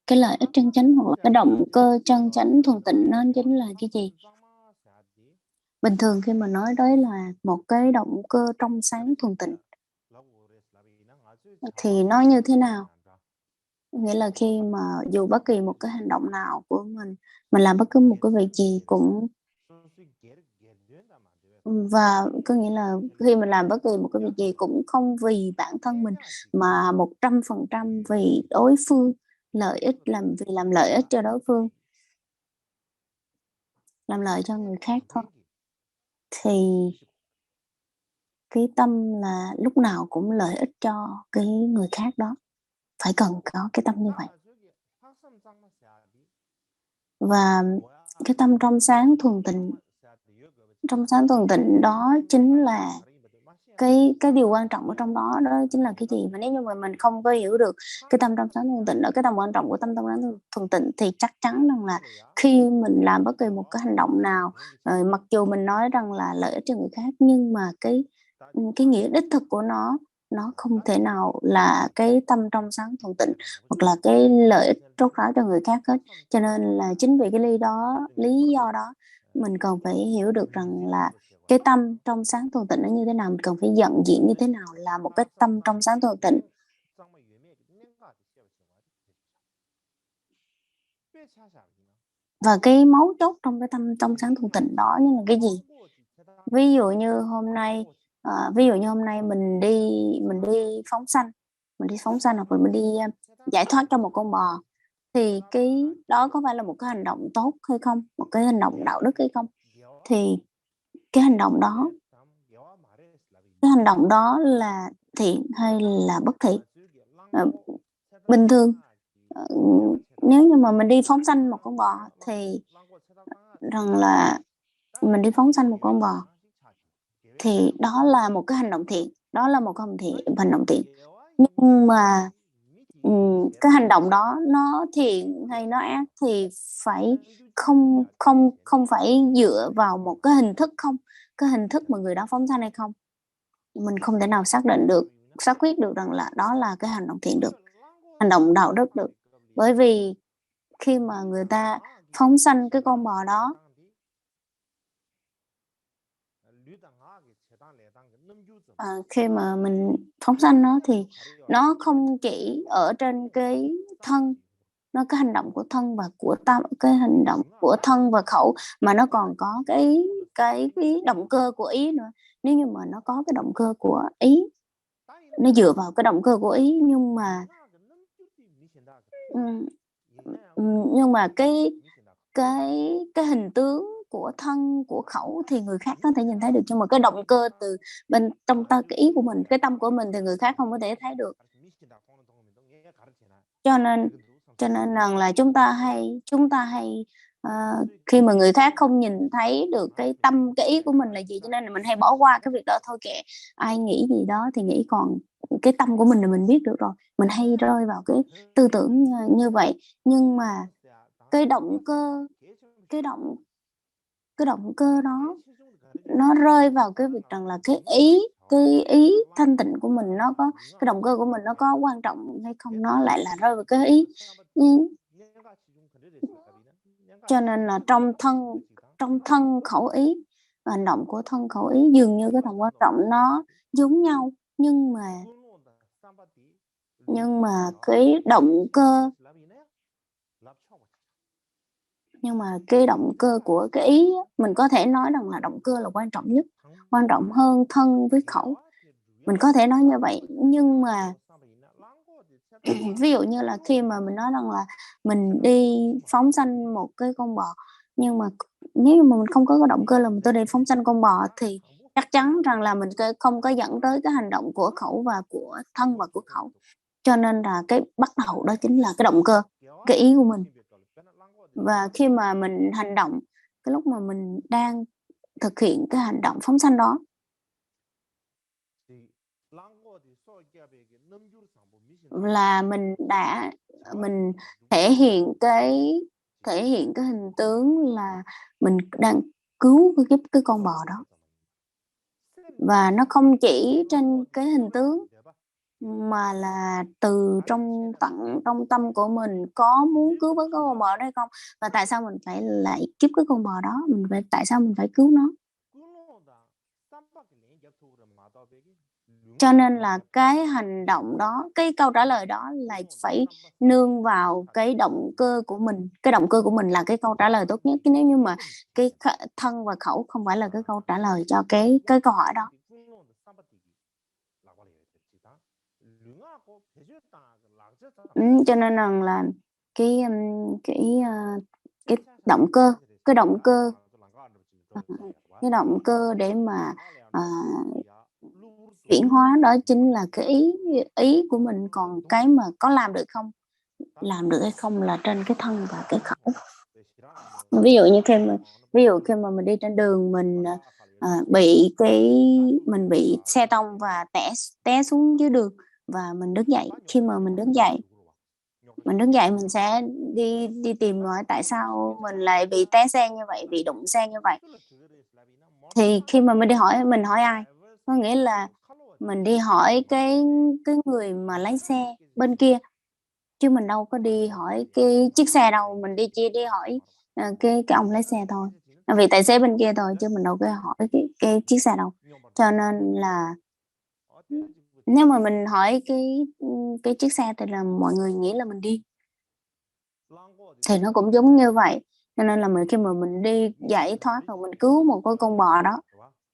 cái lợi ích chân chánh, hoặc là cái động cơ chân chánh thuần tịnh, nó chính là cái gì? Bình thường khi mà nói đấy là một cái động cơ trong sáng thuần tịnh thì nó như thế nào? Nghĩa là khi mà dù bất kỳ một cái hành động nào của mình làm bất cứ một cái việc gì cũng, và có nghĩa là khi mình làm bất kỳ một cái việc gì cũng không vì bản thân mình mà 100% vì đối phương, lợi ích, làm lợi ích cho đối phương, làm lợi cho người khác thôi, thì cái tâm là lúc nào cũng lợi ích cho cái người khác đó, phải cần có cái tâm như vậy. Và cái tâm trong sáng thuần tịnh đó chính là cái điều quan trọng ở trong đó chính là cái gì. Và nếu như mà mình không có hiểu được cái tâm trong sáng thuần tịnh đó, cái tầm quan trọng của tâm trong sáng thuần tịnh, thì chắc chắn rằng là khi mình làm bất kỳ một cái hành động nào, mặc dù mình nói rằng là lợi ích cho người khác, nhưng mà cái nghĩa đích thực của nó không thể nào là cái tâm trong sáng thuần tịnh hoặc là cái lợi ích rốt ráo cho người khác hết. Cho nên là chính vì cái lý do đó mình cần phải hiểu được rằng là cái tâm trong sáng thuần tịnh nó như thế nào, mình cần phải nhận diện như thế nào là một cái tâm trong sáng thuần tịnh. Và cái mấu chốt trong cái tâm trong sáng thuần tịnh đó là cái gì? Ví dụ như hôm nay mình đi phóng sanh, hoặc là mình đi giải thoát cho một con bò, thì cái đó có phải là một cái hành động tốt hay không, một cái hành động đạo đức hay không? Thì cái hành động đó là thiện hay là bất thiện? Bình thường nếu như mà mình đi phóng sanh một con bò thì rằng là mình đi phóng sanh một con bò thì đó là một cái hành động thiện, hành động thiện. Nhưng mà cái hành động đó nó thiện hay nó ác thì phải không phải dựa vào một cái hình thức cái hình thức mà người đó phóng sanh hay không. Mình không thể nào xác quyết được rằng là đó là cái hành động thiện được, hành động đạo đức được. Bởi vì khi mà người ta phóng sanh cái con bò đó, khi mà mình phóng sanh nó thì nó không chỉ ở trên cái thân, nó cái hành động của thân và của tâm, cái hành động của thân và khẩu, mà nó còn có cái động cơ của ý nữa. Nếu như mà nó có cái động cơ của ý, nó dựa vào cái động cơ của ý, nhưng mà cái hình tướng của thân của khẩu thì người khác có thể nhìn thấy được, nhưng mà cái động cơ từ bên trong cái ý của mình, cái tâm của mình thì người khác không có thể thấy được. Cho nên rằng là chúng ta hay khi mà người khác không nhìn thấy được cái tâm, cái ý của mình là gì, cho nên là mình hay bỏ qua cái việc đó thôi, kệ ai nghĩ gì đó thì nghĩ, còn cái tâm của mình là mình biết được rồi. Mình hay rơi vào cái tư tưởng như vậy. Nhưng mà cái động cơ đó nó rơi vào cái việc rằng là cái ý thanh tịnh của mình, nó có cái động cơ của mình nó có quan trọng hay không, nó lại là rơi vào cái ý. Cho nên là trong thân khẩu ý, hành động của thân khẩu ý dường như cái tầm quan trọng nó giống nhau, nhưng mà cái động cơ của cái ý, mình có thể nói rằng là động cơ là quan trọng nhất, quan trọng hơn thân với khẩu, mình có thể nói như vậy. Nhưng mà ví dụ như là khi mà mình nói rằng là mình đi phóng sanh một cái con bò, nhưng mà nếu như mà mình không có cái động cơ là mình tôi đi phóng sanh con bò, thì chắc chắn rằng là mình không có dẫn tới cái hành động của khẩu và của thân và của khẩu. Cho nên là cái bắt đầu đó chính là cái động cơ, cái ý của mình. Và khi mà mình hành động, cái lúc mà mình đang thực hiện cái hành động phóng sanh đó, là mình thể hiện cái hình tướng là mình đang cứu cái con bò đó. Và nó không chỉ trên cái hình tướng, mà là từ trong tâm của mình có muốn cứu với cái con bò đó hay không, và tại sao mình phải lại kiếp cái con bò đó, tại sao mình phải cứu nó. Cho nên là cái hành động đó, cái câu trả lời đó là phải nương vào cái động cơ của mình. Cái động cơ của mình là cái câu trả lời tốt nhất. Nếu như mà cái thân và khẩu không phải là cái câu trả lời cho cái câu hỏi đó. Cho nên là cái động cơ để mà chuyển hóa đó chính là cái ý của mình. Còn cái mà có làm được hay không là trên cái thân và cái khẩu. ví dụ khi mà mình đi trên đường mình mình bị xe tông và té xuống dưới đường và mình đứng dậy. Khi mà mình đứng dậy mình sẽ đi tìm hỏi tại sao mình lại bị té xe như vậy, bị đụng xe như vậy. Thì khi mà mình hỏi ai? Có nghĩa là mình đi hỏi cái người mà lái xe bên kia, chứ mình đâu có đi hỏi cái chiếc xe đâu, mình chỉ đi hỏi cái ông lái xe thôi, vì tài xế bên kia thôi, chứ mình đâu có hỏi cái chiếc xe đâu. Cho nên là nếu mà mình hỏi cái chiếc xe thì là mọi người nghĩ là mình điên, thì nó cũng giống như vậy. Cho nên là khi mà mình đi giải thoát rồi mình cứu một cái con bò đó,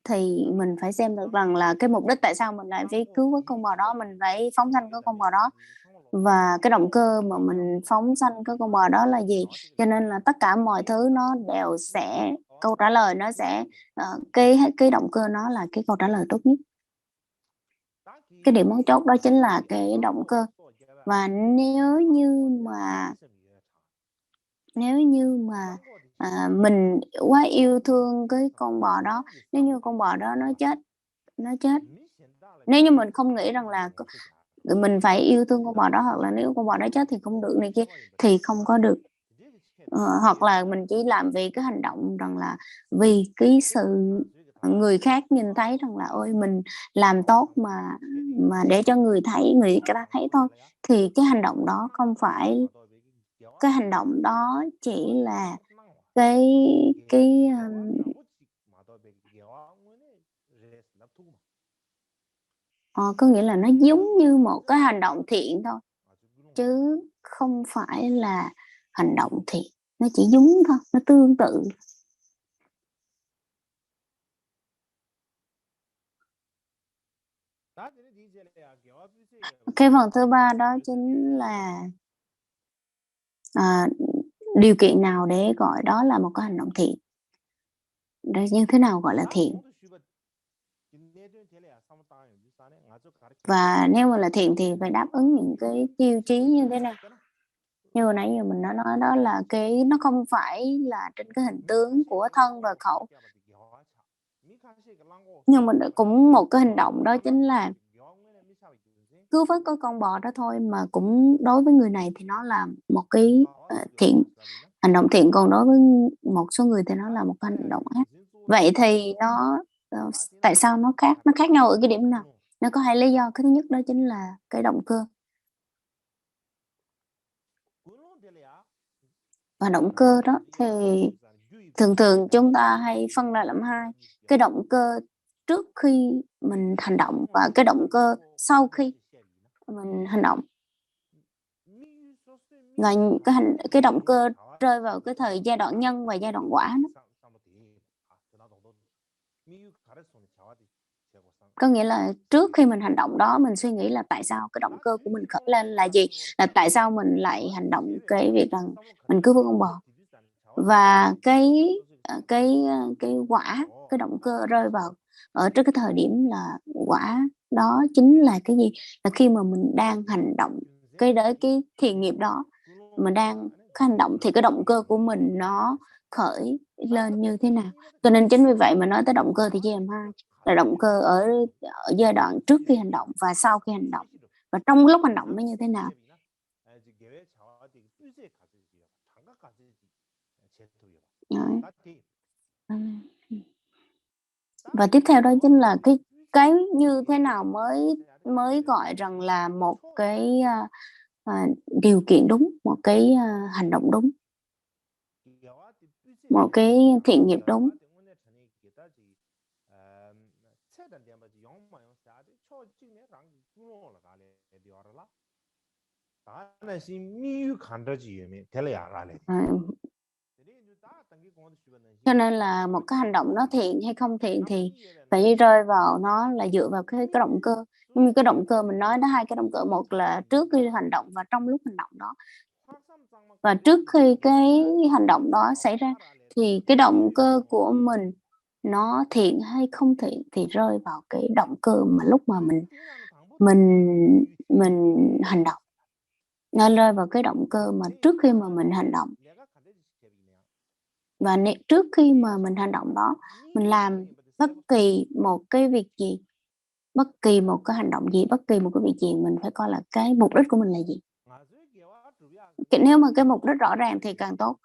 thì mình phải xem được rằng là cái mục đích tại sao mình lại phải cứu cái con bò đó, mình phải phóng sanh cái con bò đó, và cái động cơ mà mình phóng sanh cái con bò đó là gì. Cho nên là tất cả mọi thứ nó đều sẽ, câu trả lời nó sẽ cái động cơ nó là cái câu trả lời tốt nhất. Cái điểm mấu chốt đó chính là cái động cơ. Và nếu như mà mình quá yêu thương cái con bò đó, nếu như con bò đó nó chết, nếu như mình không nghĩ rằng là mình phải yêu thương con bò đó, hoặc là nếu con bò đó chết thì không được này kia, thì không có được. Hoặc là mình chỉ làm vì cái hành động rằng là vì cái sự người khác nhìn thấy rằng là ôi mình làm tốt mà để cho người ta thấy thôi, thì cái hành động đó không phải, cái hành động đó chỉ là cái có nghĩa là nó giống như một cái hành động thiện thôi, chứ không phải là hành động thiện, nó chỉ giống thôi, nó tương tự. Cái phần thứ ba đó chính là điều kiện nào để gọi đó là một cái hành động thiện, rồi như thế nào gọi là thiện, và nếu mà là thiện thì phải đáp ứng những cái tiêu chí như thế nào. Như hồi nãy giờ mình đã nói đó là nó không phải là trên cái hình tướng của thân và khẩu, nhưng mà cũng một cái hành động đó chính là cứu vớt có con bò đó thôi, mà cũng đối với người này thì nó là một cái hành động thiện, còn đối với một số người thì nó là một hành động ác. Vậy thì tại sao nó khác nhau ở cái điểm nào? Nó có hai lý do. Cái thứ nhất đó chính là cái động cơ. Và động cơ đó thì thường chúng ta hay phân ra làm hai: cái động cơ trước khi mình hành động và cái động cơ sau khi mình hành động. Là cái động cơ rơi vào cái giai đoạn nhân và giai đoạn quả đó. Có nghĩa là trước khi mình hành động đó, mình suy nghĩ là tại sao cái động cơ của mình khởi lên là gì, là tại sao mình lại hành động cái việc rằng mình cứu vớt con bò. Và cái quả, cái động cơ rơi vào ở trước cái thời điểm là quả đó chính là cái gì, là khi mà mình đang hành động cái thiện nghiệp đó, mình đang hành động thì cái động cơ của mình nó khởi lên như thế nào. Cho nên chính vì vậy mà nói tới động cơ thì chia làm hai, là động cơ ở giai đoạn trước khi hành động và sau khi hành động, và trong lúc hành động nó như thế nào. Đấy. Và tiếp theo đó chính là cái như thế nào mới gọi rằng là một cái điều kiện đúng, một cái hành động đúng, một cái thiện nghiệp đúng. Cho nên là một cái hành động nó thiện hay không thiện thì phải rơi vào, nó là dựa vào cái động cơ. Như cái động cơ mình nói đó, hai cái động cơ, một là trước khi hành động và trong lúc hành động đó. Và trước khi cái hành động đó xảy ra thì cái động cơ của mình nó thiện hay không thiện thì rơi vào cái động cơ mà lúc mà mình hành động. Nó rơi vào cái động cơ mà trước khi mà mình hành động. Và trước khi mà mình hành động đó, mình làm bất kỳ một cái việc gì, bất kỳ một cái hành động gì, bất kỳ một cái việc gì, mình phải coi là cái mục đích của mình là gì. Nếu mà cái mục đích rõ ràng thì càng tốt.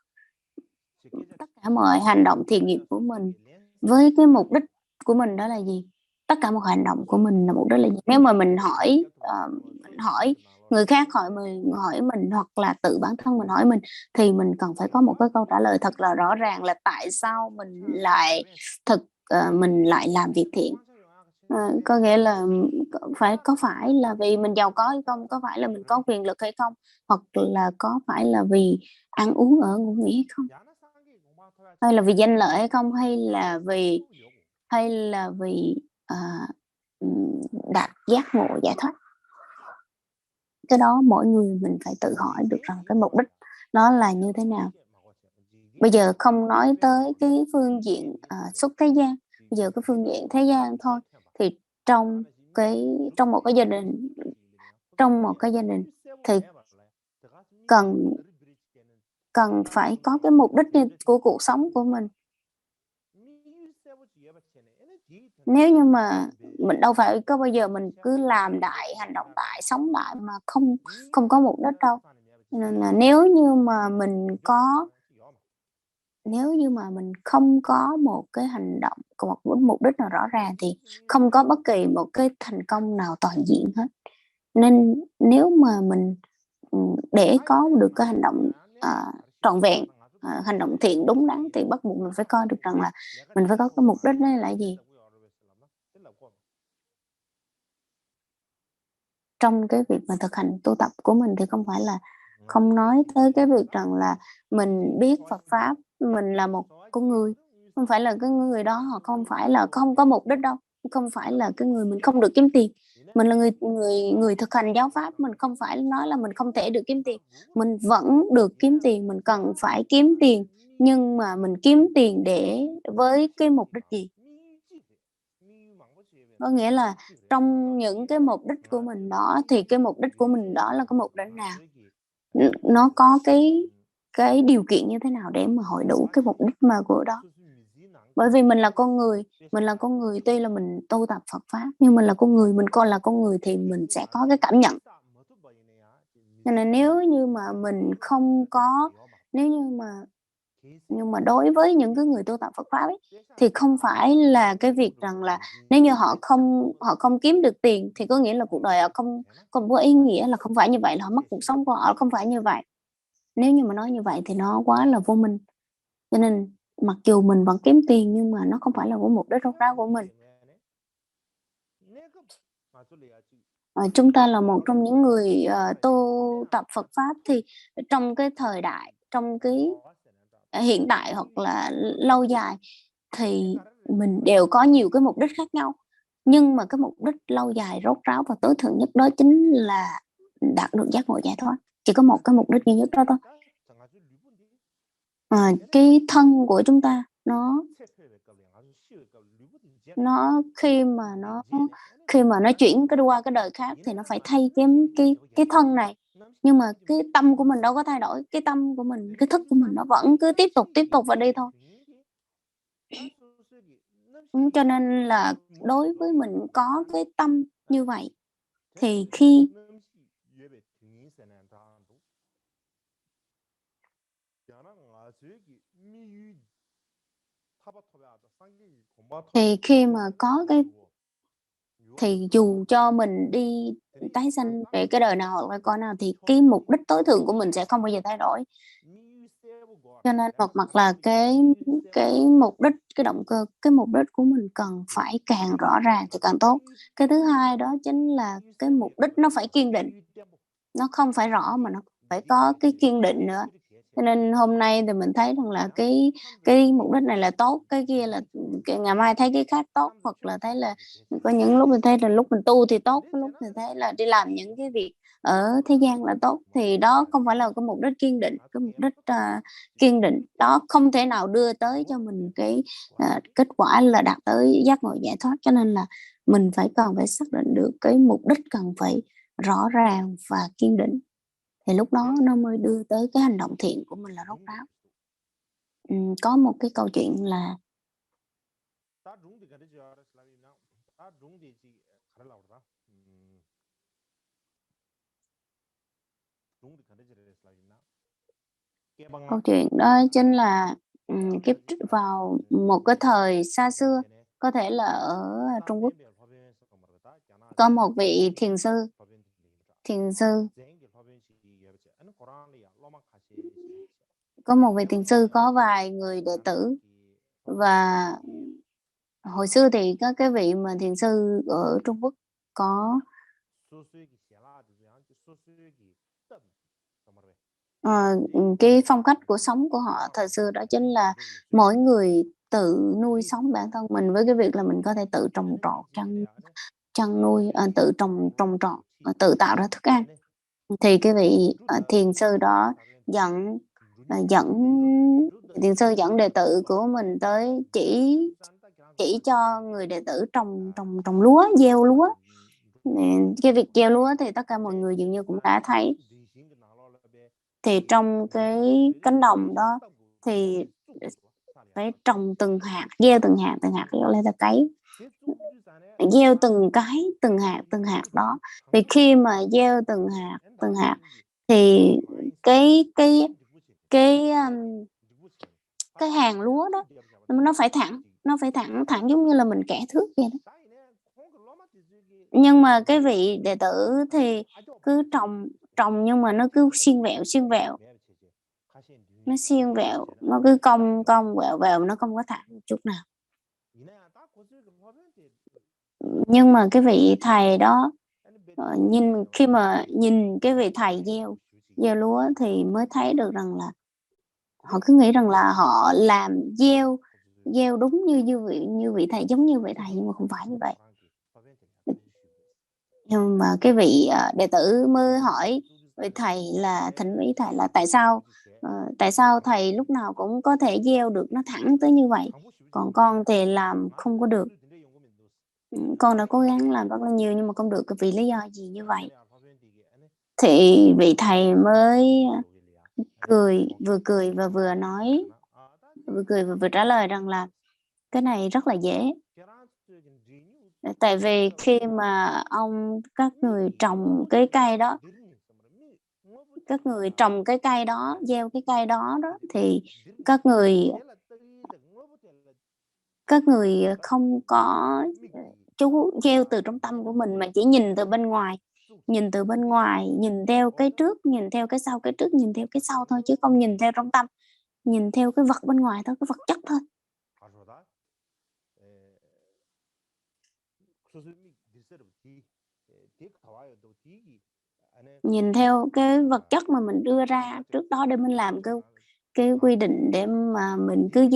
Tất cả mọi hành động thiện nghiệp của mình với cái mục đích của mình đó là gì? Tất cả mọi hành động của mình là mục đích là gì? Nếu mà mình hỏi người khác hỏi mình hoặc là tự bản thân mình hỏi mình, thì mình cần phải có một cái câu trả lời thật là rõ ràng là tại sao mình lại làm việc thiện. Có nghĩa là có phải là vì mình giàu có hay không, có phải là mình có quyền lực hay không, hoặc là có phải là vì ăn uống ở ngủ nghỉ hay không, hay là vì danh lợi hay không, hay là vì đạt giác ngộ giải thoát. Cái đó mỗi người mình phải tự hỏi được rằng cái mục đích nó là như thế nào. Bây giờ không nói tới cái phương diện xuất thế gian, bây giờ cái phương diện thế gian thôi, thì trong một cái gia đình, thì cần phải có cái mục đích của cuộc sống của mình. Nếu như mà mình đâu phải có bao giờ mình cứ làm đại, hành động đại, sống đại mà không có mục đích đâu. Nên là nếu như mà mình không có một cái hành động, một mục đích nào rõ ràng thì không có bất kỳ một cái thành công nào toàn diện hết. Nên nếu mà mình để có được cái hành động trọn vẹn, hành động thiện đúng đắn, thì bắt buộc mình phải coi được rằng là mình phải có cái mục đích đấy là gì. Trong cái việc mà thực hành tu tập của mình thì không nói tới cái việc rằng là mình biết Phật pháp, mình là một con người, không phải là cái người đó họ không phải là không có mục đích đâu, không phải là cái người mình không được kiếm tiền. Mình là người thực hành giáo pháp, mình không phải nói là mình không thể được kiếm tiền, mình vẫn được kiếm tiền, mình cần phải kiếm tiền, nhưng mà mình kiếm tiền với cái mục đích gì? Có nghĩa là trong những cái mục đích của mình đó, thì cái mục đích của mình đó là cái mục đích nào? Nó có cái điều kiện như thế nào để mà hội đủ cái mục đích mà của đó? Bởi vì mình là con người, tuy là mình tu tập Phật pháp, nhưng mình là con người, mình còn là con người thì mình sẽ có cái cảm nhận. Cho nên nếu như mà mình không có, nhưng mà đối với những cái người tu tập Phật pháp ấy, thì không phải là cái việc rằng là nếu như họ không kiếm được tiền thì có nghĩa là cuộc đời họ không có ý nghĩa, là không phải như vậy, là họ mất cuộc sống của họ, không phải như vậy. Nếu như mà nói như vậy thì nó quá là vô minh. Cho nên mặc dù mình vẫn kiếm tiền nhưng mà nó không phải là của mục đích rốt ráo của mình. Chúng ta là một trong những người tu tập Phật pháp, thì trong cái thời đại, trong cái hiện tại hoặc là lâu dài, thì mình đều có nhiều cái mục đích khác nhau, nhưng mà cái mục đích lâu dài rốt ráo và tối thượng nhất đó chính là đạt được giác ngộ giải thoát. Chỉ có một cái mục đích duy nhất đó thôi. Cái thân của chúng ta nó khi mà nó chuyển qua cái đời khác thì nó phải thay cái thân này, nhưng mà cái tâm của mình đâu có thay đổi. Cái tâm của mình, cái thức của mình nó vẫn cứ tiếp tục và đi thôi. Cho nên là đối với mình có cái tâm như vậy, thì khi mà có thì dù cho mình đi tái sanh về cái đời nào hoặc là con nào, thì cái mục đích tối thượng của mình sẽ không bao giờ thay đổi. Cho nên một mặt là cái mục đích, cái động cơ, cái mục đích của mình cần phải càng rõ ràng thì càng tốt. Cái thứ hai đó chính là cái mục đích nó phải kiên định, nó không phải rõ mà nó phải có cái kiên định nữa. Cho nên hôm nay thì mình thấy rằng là cái mục đích này là tốt, cái kia là ngày mai thấy cái khác tốt, hoặc là thấy là có những lúc mình thấy là lúc mình tu thì tốt, cái lúc mình thấy là đi làm những cái việc ở thế gian là tốt, thì đó không phải là cái mục đích kiên định. Cái mục đích kiên định đó không thể nào đưa tới cho mình cái kết quả là đạt tới giác ngộ giải thoát. Cho nên là mình cần phải xác định được cái mục đích cần phải rõ ràng và kiên định, thì lúc đó nó mới đưa tới cái hành động thiện của mình là rốt ráo. có một cái câu chuyện là câu chuyện đó chính là vào một cái thời xa xưa, có thể là ở Trung Quốc, có một vị thiền sư có một vị thiền sư có vài người đệ tử. Và hồi xưa thì có cái vị mà thiền sư ở Trung Quốc có cái phong cách của sống của họ thời xưa đó chính là mỗi người tự nuôi sống bản thân mình với cái việc là mình có thể tự trồng trọt chăn nuôi, tự trồng trọt, tự tạo ra thức ăn. Thì cái vị thiền sư đó dẫn dẫn thiền sư dẫn đệ tử của mình tới chỉ cho người đệ tử trồng lúa, gieo lúa. Cái việc gieo lúa thì tất cả mọi người dường như cũng đã thấy. Thì trong cái cánh đồng đó thì phải trồng từng hạt, gieo từng hạt gieo lên ta cấy, gieo từng hạt đó. Thì khi mà gieo từng hạt thì cái hàng lúa đó nó phải thẳng giống như là mình kẻ thước vậy đó. Nhưng mà cái vị đệ tử thì cứ trồng nhưng mà nó cứ xiên vẹo, nó cứ cong vẹo, nó không có thẳng một chút nào. Nhưng mà cái vị thầy đó khi mà nhìn cái vị thầy gieo lúa thì mới thấy được rằng là họ cứ nghĩ rằng là họ làm gieo đúng như vị thầy, giống như vị thầy, nhưng mà không phải như vậy. Nhưng mà cái vị đệ tử mới hỏi vị thầy là thỉnh ý thầy là tại sao thầy lúc nào cũng có thể gieo được nó thẳng tới như vậy, còn con thì làm không có được. Con đã cố gắng làm rất là nhiều nhưng mà không được, vì lý do gì như vậy? Thì vị thầy mới cười và vừa trả lời rằng là cái này rất là dễ. Tại vì khi mà các người trồng cái cây đó, gieo cái cây đó thì các người không có chú gieo từ trong tâm của mình, mà chỉ nhìn từ bên ngoài, nhìn theo cái trước, nhìn theo cái sau, cái trước nhìn theo cái sau thôi, chứ không nhìn theo trong tâm, nhìn theo cái vật bên ngoài thôi, cái vật chất thôi. Nhìn theo cái vật chất mà mình đưa ra trước đó để mình làm cái quy định để mà mình cứ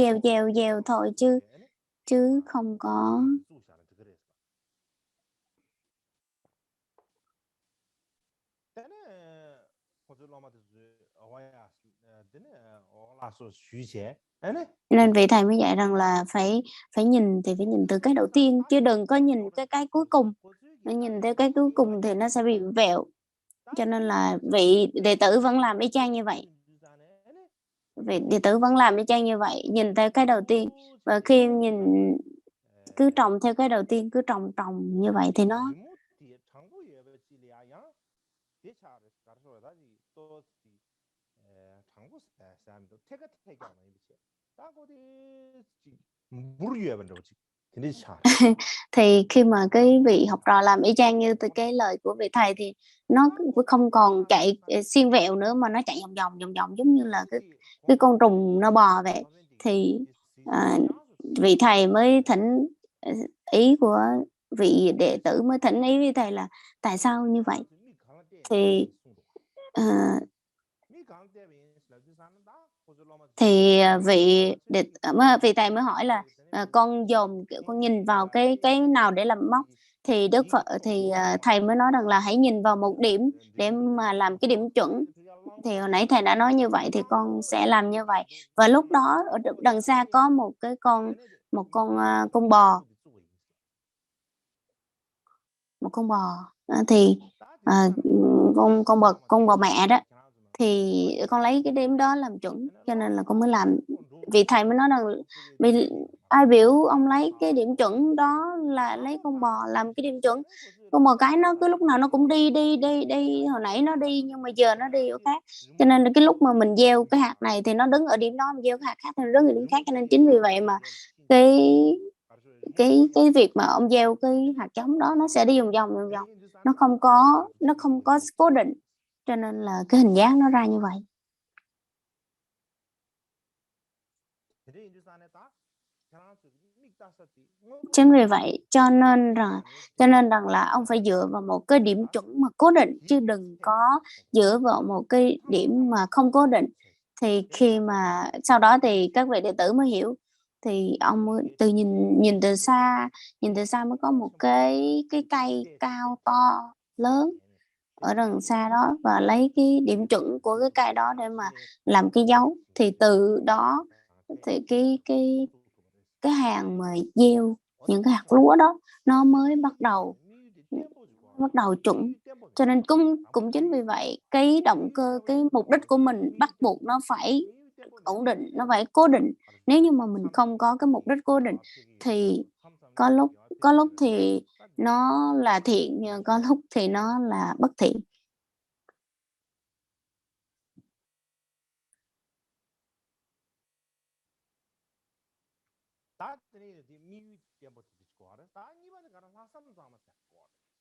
gieo thôi, chứ không có. Nên vị thầy mới dạy rằng là phải nhìn từ cái đầu tiên, chứ đừng có nhìn cái cuối cùng. Nếu nhìn theo cái cuối cùng thì nó sẽ bị vẹo. Cho nên là vị đệ tử vẫn làm y chang như vậy. Nhìn theo cái đầu tiên, và khi nhìn cứ trồng theo cái đầu tiên, cứ trồng như vậy thì nó thì khi mà cái vị học trò làm y chang như từ cái lời của vị thầy thì nó không còn chạy xiên vẹo nữa, mà nó chạy vòng vòng giống như là cái con trùng nó bò vậy. Thì vị thầy mới thỉnh ý của vị đệ tử mới thỉnh ý với thầy là tại sao như vậy. Thì vị thầy mới hỏi là con nhìn vào cái nào để làm mốc. Thì thầy mới nói rằng là hãy nhìn vào một điểm để mà làm cái điểm chuẩn. Thì hồi nãy thầy đã nói như vậy thì con sẽ làm như vậy. Và lúc đó ở đằng xa có một con bò, thì con bò mẹ đó thì con lấy cái điểm đó làm chuẩn, cho nên là con mới làm. Vì thầy mới nói rằng vì ai biểu ông lấy cái điểm chuẩn đó là lấy con bò làm cái điểm chuẩn. Con bò cái nó cứ lúc nào nó cũng đi, hồi nãy nó đi nhưng mà giờ nó đi ở khác, cho nên là cái lúc mà mình gieo cái hạt này thì nó đứng ở điểm đó, mình gieo cái hạt khác thì nó đứng ở điểm khác, cho nên chính vì vậy mà cái cái việc mà ông gieo cái hạt giống đó nó sẽ đi vòng vòng, nó không có cố định, cho nên là cái hình dáng nó ra như vậy. Chính vì vậy cho nên rằng là ông phải dựa vào một cái điểm chuẩn mà cố định, chứ đừng có dựa vào một cái điểm mà không cố định. Thì khi mà sau đó thì các vị đệ tử mới hiểu, thì ông từ nhìn từ xa mới có một cái cây cao to lớn ở đằng xa đó, và lấy cái điểm chuẩn của cái cây đó để mà làm cái dấu, thì từ đó thì cái hàng mà gieo những cái hạt lúa đó nó mới bắt đầu chuẩn. Cho nên cũng chính vì vậy cái động cơ, cái mục đích của mình bắt buộc nó phải ổn định, nó phải cố định. Nếu như mà mình không có cái mục đích cố định thì có lúc thì nó là thiện, nhưng có lúc thì nó là bất thiện.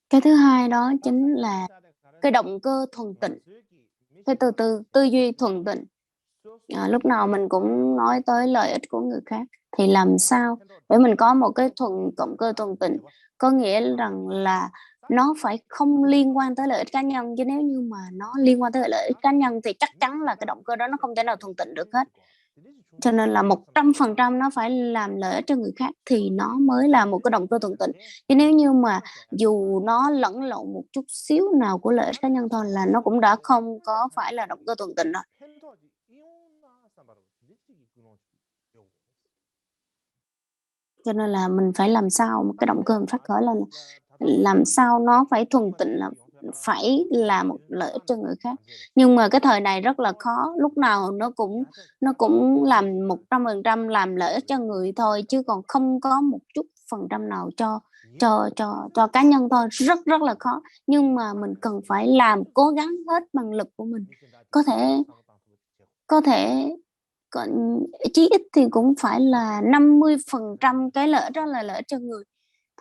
Cái thứ hai đó chính là cái động cơ thuần tịnh, cái tư duy thuần tịnh. Lúc nào mình cũng nói tới lợi ích của người khác, thì làm sao để mình có một cái động cơ thuần tịnh, có nghĩa rằng là nó phải không liên quan tới lợi ích cá nhân, chứ nếu như mà nó liên quan tới lợi ích cá nhân thì chắc chắn là cái động cơ đó nó không thể nào thuần tịnh được hết. Cho nên là 100% nó phải làm lợi ích cho người khác thì nó mới là một cái động cơ thuần tịnh. Chứ nếu như mà dù nó lẫn lộn một chút xíu nào của lợi ích cá nhân thôi là nó cũng đã không có phải là động cơ thuần tịnh rồi. Cho nên là mình phải làm sao một cái động cơ mình phát khởi là làm sao nó phải thuần tịnh, là phải là một lợi ích cho người khác. Nhưng mà cái thời này rất là khó, lúc nào nó cũng làm 100% làm lợi ích cho người thôi, chứ còn không có một chút phần trăm nào cho cá nhân thôi, rất là khó. Nhưng mà mình cần phải làm, cố gắng hết bằng lực của mình, có thể còn chí ít thì cũng phải là 50% cái lợi ích đó là lợi ích cho người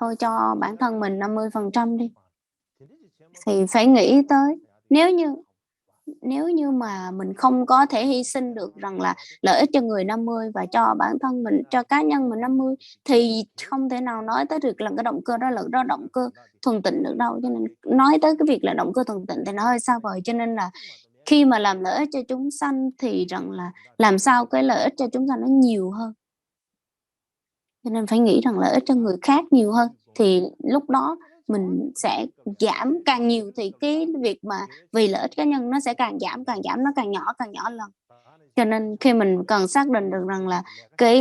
thôi, cho bản thân mình 50% đi. Thì phải nghĩ tới, nếu như mà mình không có thể hy sinh được rằng là lợi ích cho người 50 và cho bản thân mình, cho cá nhân mình 50, thì không thể nào nói tới được là cái động cơ đó là động cơ thuần tịnh được đâu. Cho nên nói tới cái việc là động cơ thuần tịnh thì nó hơi xa vời. Cho nên là khi mà làm lợi ích cho chúng sanh thì rằng là làm sao cái lợi ích cho chúng sanh nó nhiều hơn, cho nên phải nghĩ rằng lợi ích cho người khác nhiều hơn, thì lúc đó mình sẽ giảm càng nhiều, thì cái việc mà vì lợi ích cá nhân nó sẽ càng giảm, nó càng nhỏ lần. Cho nên khi mình cần xác định được rằng là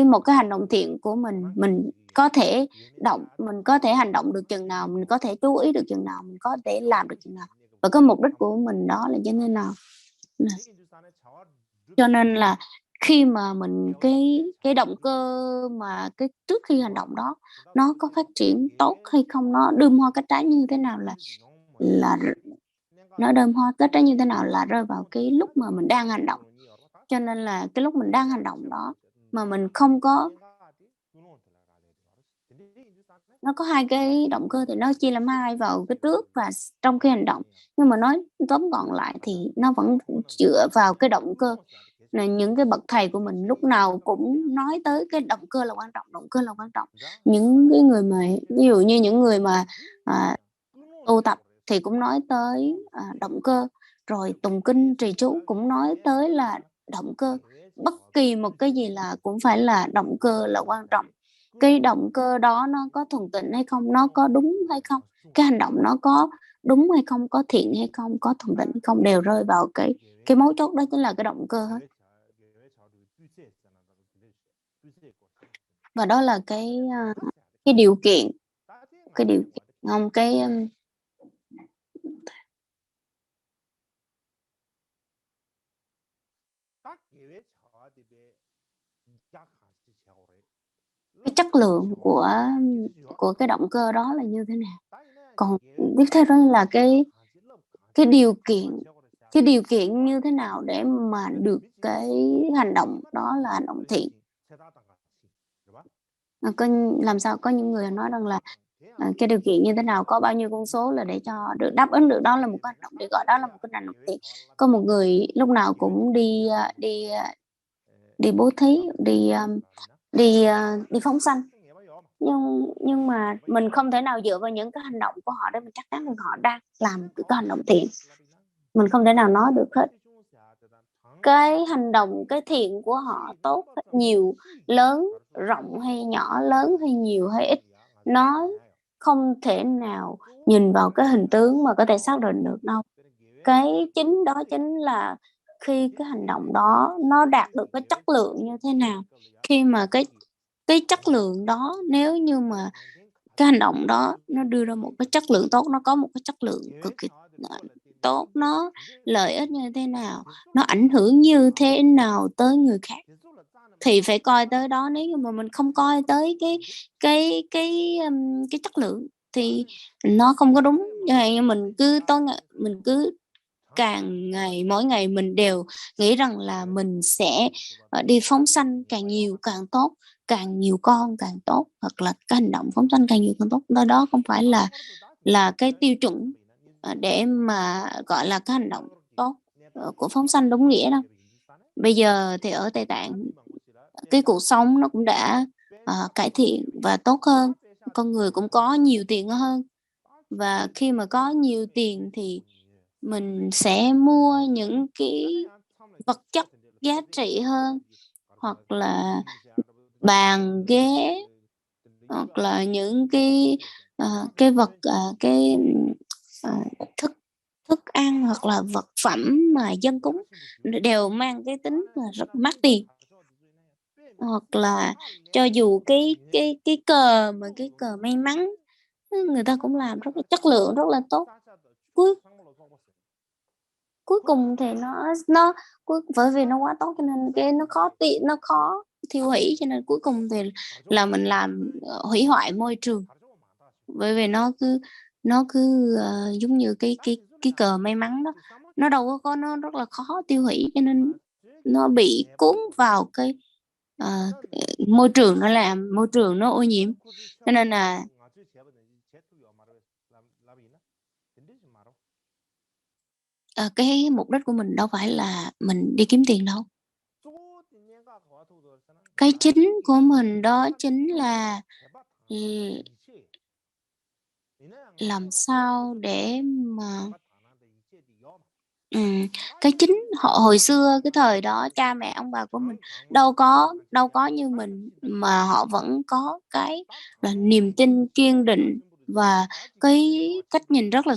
một cái hành động thiện của mình có thể hành động được chừng nào, mình có thể chú ý được chừng nào, mình có thể làm được chừng nào, và cái mục đích của mình đó là như thế nào. Cho nên là khi mà mình cái động cơ mà cái trước khi hành động đó nó có phát triển tốt hay không, nó đơm hoa kết trái như thế nào, là nó đơm hoa kết trái như thế nào là rơi vào cái lúc mà mình đang hành động. Cho nên là cái lúc mình đang hành động đó mà mình không có, nó có hai cái động cơ thì nó chia làm hai, vào cái trước và trong khi hành động. Nhưng mà nói tóm gọn lại thì nó vẫn dựa vào cái động cơ. Là những cái bậc thầy của mình lúc nào cũng nói tới cái động cơ là quan trọng. Những cái người mà ví dụ như những người mà tu tập thì cũng nói tới động cơ, rồi tụng kinh trì chú cũng nói tới là động cơ. Bất kỳ một cái gì là cũng phải là động cơ là quan trọng. Cái động cơ đó nó có thuần tịnh hay không, nó có đúng hay không, cái hành động nó có đúng hay không, có thiện hay không, có thuần tịnh hay không, đều rơi vào cái mấu chốt đó, chính là cái động cơ hết. Và đó là cái điều kiện, không cái cái chất lượng của cái động cơ đó là như thế nào. Còn tiếp theo đó là cái điều kiện như thế nào để mà được cái hành động đó là hành động thiện. Làm sao có những người nói rằng là cái điều kiện như thế nào, có bao nhiêu con số là để cho được đáp ứng được đó là một cái hành động, để gọi đó là một cái hành động thiện. Có một người lúc nào cũng đi bố thí, đi phóng sanh, nhưng mà mình không thể nào dựa vào những cái hành động của họ để mình chắc chắn rằng họ đang làm cái hành động thiện. Mình không thể nào nói được hết. Cái hành động, cái thiện của họ tốt hay nhiều, lớn, rộng hay nhỏ, lớn hay nhiều hay ít, nó không thể nào nhìn vào cái hình tướng mà có thể xác định được đâu. Cái chính đó chính là khi cái hành động đó nó đạt được cái chất lượng như thế nào. Khi mà cái chất lượng đó, nếu như mà cái hành động đó nó đưa ra một cái chất lượng tốt, nó có một cái chất lượng cực kỳ tốt, nó lợi ích như thế nào, nó ảnh hưởng như thế nào tới người khác, thì phải coi tới đó. Nếu như mà mình không coi tới cái chất lượng thì nó không có đúng. Như mình cứ càng ngày mỗi ngày mình đều nghĩ rằng là mình sẽ đi phóng sanh càng nhiều càng tốt, càng nhiều con càng tốt, hoặc là cái hành động phóng sanh càng nhiều càng tốt. Đó không phải là cái tiêu chuẩn để mà gọi là cái hành động tốt của phóng sanh đúng nghĩa đâu. Bây giờ thì ở Tây Tạng cái cuộc sống nó cũng đã cải thiện và tốt hơn, con người cũng có nhiều tiền hơn, và khi mà có nhiều tiền thì mình sẽ mua những cái vật chất giá trị hơn, hoặc là bàn ghế, hoặc là những cái vật thức thức ăn, hoặc là vật phẩm mà dân cúng đều mang cái tính là rất mắc tiền. Hoặc là cho dù cái cờ mà cái cờ may mắn, người ta cũng làm rất là chất lượng, rất là tốt. Cuối cùng thì bởi vì nó quá tốt cho nên cái nó khó tiêu hủy, cho nên cuối cùng thì là mình làm hủy hoại môi trường. Bởi vì nó cứ giống như cái cờ may mắn đó, nó đâu có nó rất là khó tiêu hủy, cho nên nó bị cuốn vào cái môi trường, nó làm môi trường nó ô nhiễm. Cho nên là cái mục đích của mình đâu phải là mình đi kiếm tiền đâu. Cái chính của mình đó chính là làm sao để mà cái chính họ hồi xưa cái thời đó cha mẹ ông bà của mình đâu có như mình, mà họ vẫn có cái là niềm tin kiên định và cái cách nhìn rất là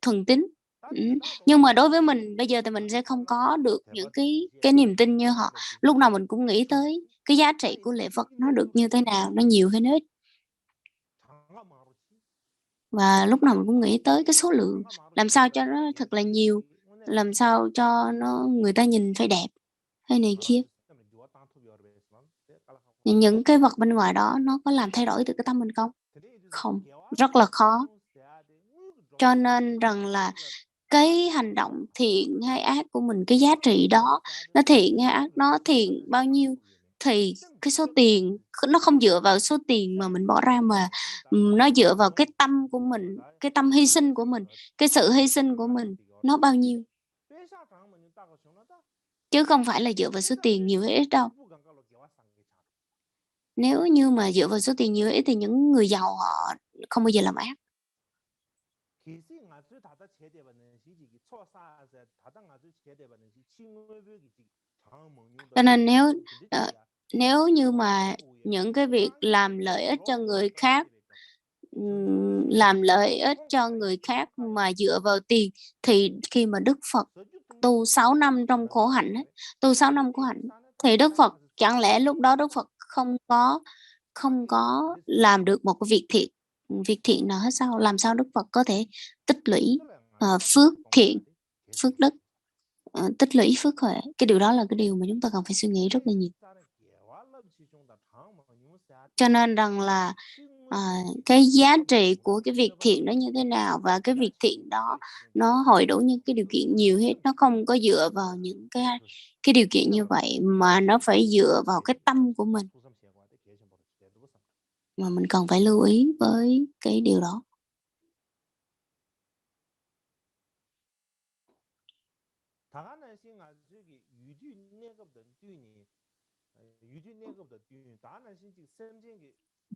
thuần tín. Nhưng mà đối với mình bây giờ thì mình sẽ không có được những cái niềm tin như họ. Lúc nào mình cũng nghĩ tới cái giá trị của lễ vật nó được như thế nào, nó nhiều hay nó ít, và lúc nào mình cũng nghĩ tới cái số lượng, làm sao cho nó thật là nhiều, làm sao cho người ta nhìn phải đẹp hay này kia. Những cái vật bên ngoài đó nó có làm thay đổi từ cái tâm mình không? Không, rất là khó. Cho nên rằng là cái hành động thiện hay ác của mình, cái giá trị đó nó thiện hay ác, nó thiện bao nhiêu, thì cái số tiền nó không dựa vào số tiền mà mình bỏ ra, mà nó dựa vào cái tâm của mình, cái tâm hy sinh của mình, cái sự hy sinh của mình nó bao nhiêu, chứ không phải là dựa vào số tiền nhiều hay ít đâu. Nếu như mà dựa vào số tiền nhiều hay ít thì những người giàu họ không bao giờ làm ác. Cho nên nếu như mà những cái việc làm lợi ích cho người khác, mà dựa vào tiền, thì khi mà Đức Phật tu 6 năm trong khổ hạnh ấy, tu 6 năm khổ hạnh, thì Đức Phật chẳng lẽ lúc đó Đức Phật không có làm được một cái việc thiện nào hết sao? Làm sao Đức Phật có thể tích lũy phước thiện, phước đức, tích lũy phước huệ? Cái điều đó là cái điều mà chúng ta cần phải suy nghĩ rất là nhiều. Cho nên rằng là cái giá trị của cái việc thiện đó như thế nào, và cái việc thiện đó nó hội đủ những cái điều kiện nhiều hết, nó không có dựa vào những cái điều kiện như vậy, mà nó phải dựa vào cái tâm của mình, mà mình cần phải lưu ý với cái điều đó.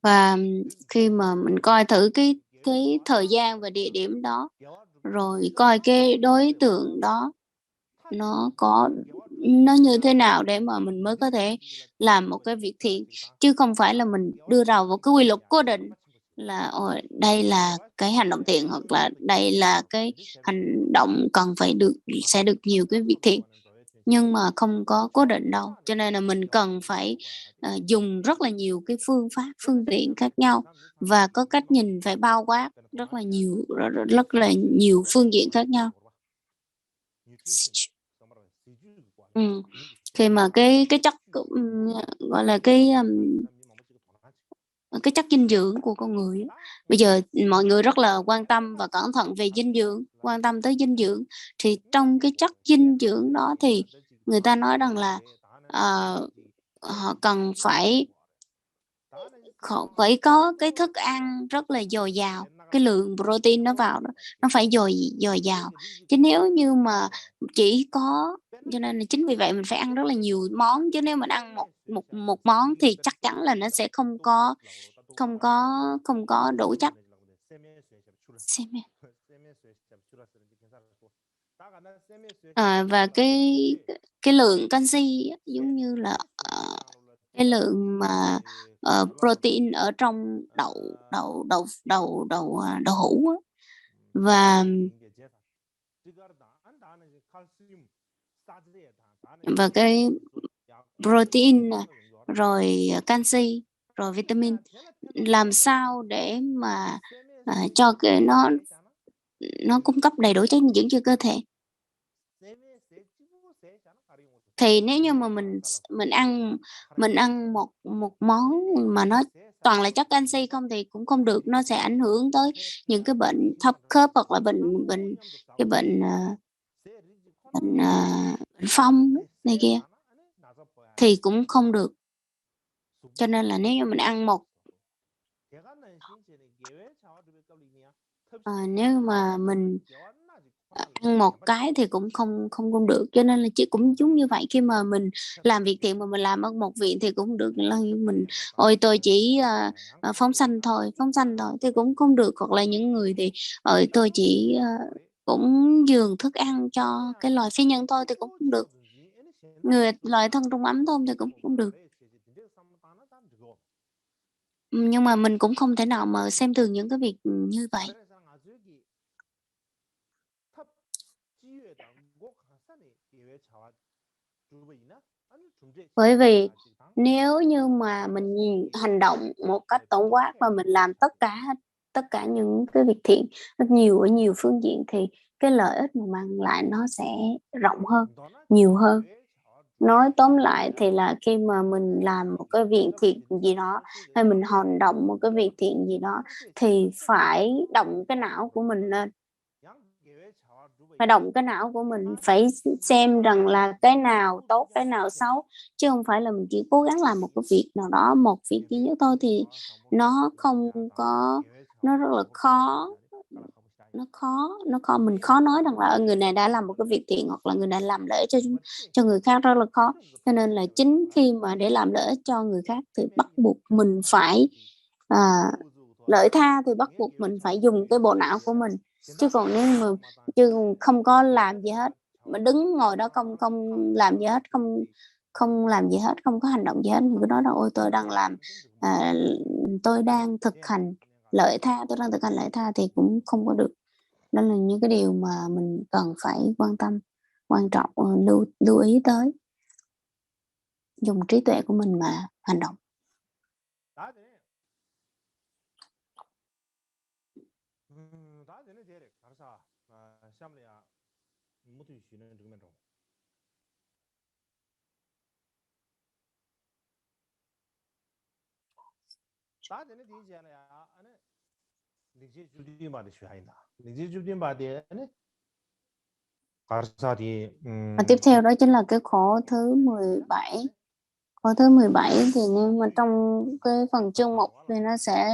Và khi mà mình coi thử cái thời gian và địa điểm đó, rồi coi cái đối tượng đó nó như thế nào để mà mình mới có thể làm một cái việc thiện, chứ không phải là mình đưa ra một cái quy luật cố định là đây là cái hành động thiện, hoặc là đây là cái hành động cần phải sẽ được nhiều cái việc thiện, nhưng mà không có cố định đâu. Cho nên là mình cần phải dùng rất là nhiều cái phương pháp, phương tiện khác nhau, và có cách nhìn phải bao quát rất là nhiều phương diện khác nhau. Khi mà cái chất gọi là cái chất dinh dưỡng của con người á. Bây giờ mọi người rất là quan tâm và cẩn thận về dinh dưỡng, quan tâm tới dinh dưỡng, thì trong cái chất dinh dưỡng đó thì người ta nói rằng là họ cần phải có cái thức ăn rất là dồi dào, cái lượng protein nó vào đó nó phải dồi dào, chứ nếu như mà chỉ có, cho nên là chính vì vậy mình phải ăn rất là nhiều món, chứ nếu mình ăn một món thì chắc chắn là nó sẽ không có đủ chất. Và cái lượng canxi giống như là cái lượng mà protein ở trong đậu hũ á. Và cái protein rồi canxi rồi vitamin, làm sao để mà cho cái nó cung cấp đầy đủ chất dinh dưỡng cho cơ thể. Thì nếu như mà mình ăn một món mà nó toàn là chất canxi không thì cũng không được, nó sẽ ảnh hưởng tới những cái bệnh thấp khớp, hoặc là bệnh phong này kia thì cũng không được. Cho nên là nếu như mình ăn nếu mà mình ăn một cái thì cũng không được. Cho nên là chỉ cũng giống như vậy, khi mà mình làm việc thiện mà mình làm ở một viện thì cũng được, là mình tôi chỉ phóng sanh thôi thì cũng không được, hoặc là những người thì tôi chỉ cũng dường thức ăn cho cái loài phi nhân thôi thì cũng không được, loài thân trong ấm thôi thì cũng không được. Nhưng mà mình cũng không thể nào mà xem thường những cái việc như vậy. Bởi vì nếu như mà mình hành động một cách tổng quát và mình làm tất cả những cái việc thiện rất nhiều ở nhiều phương diện, thì cái lợi ích mà mang lại nó sẽ rộng hơn, nhiều hơn. Nói tóm lại thì là khi mà mình làm một cái việc thiện gì đó, hay mình hành động một cái việc thiện gì đó, thì phải động cái não của mình lên, phải xem rằng là cái nào tốt, cái nào xấu, chứ không phải là mình chỉ cố gắng làm một cái việc nào đó, một việc duy nhất thôi, thì nó không có, nó rất là khó, mình khó nói rằng là người này đã làm một cái việc thiện, hoặc là người này làm lợi cho người khác, rất là khó. Cho nên là chính khi mà để làm lợi cho người khác thì bắt buộc mình phải lợi tha, thì bắt buộc mình phải dùng cái bộ não của mình, chứ còn nếu mà không có làm gì hết, mà đứng ngồi đó không làm gì hết, không làm gì hết, không có hành động gì hết, mình cứ nói là ôi tôi đang thực hành lợi tha, thì cũng không có được. Đó là những cái điều mà mình cần phải quan trọng, lưu ý tới, dùng trí tuệ của mình mà hành động. Và tiếp theo đó chính là cái khổ thứ 17. Khổ thứ 17 thì nếu mà trong cái phần chương 1 thì nó sẽ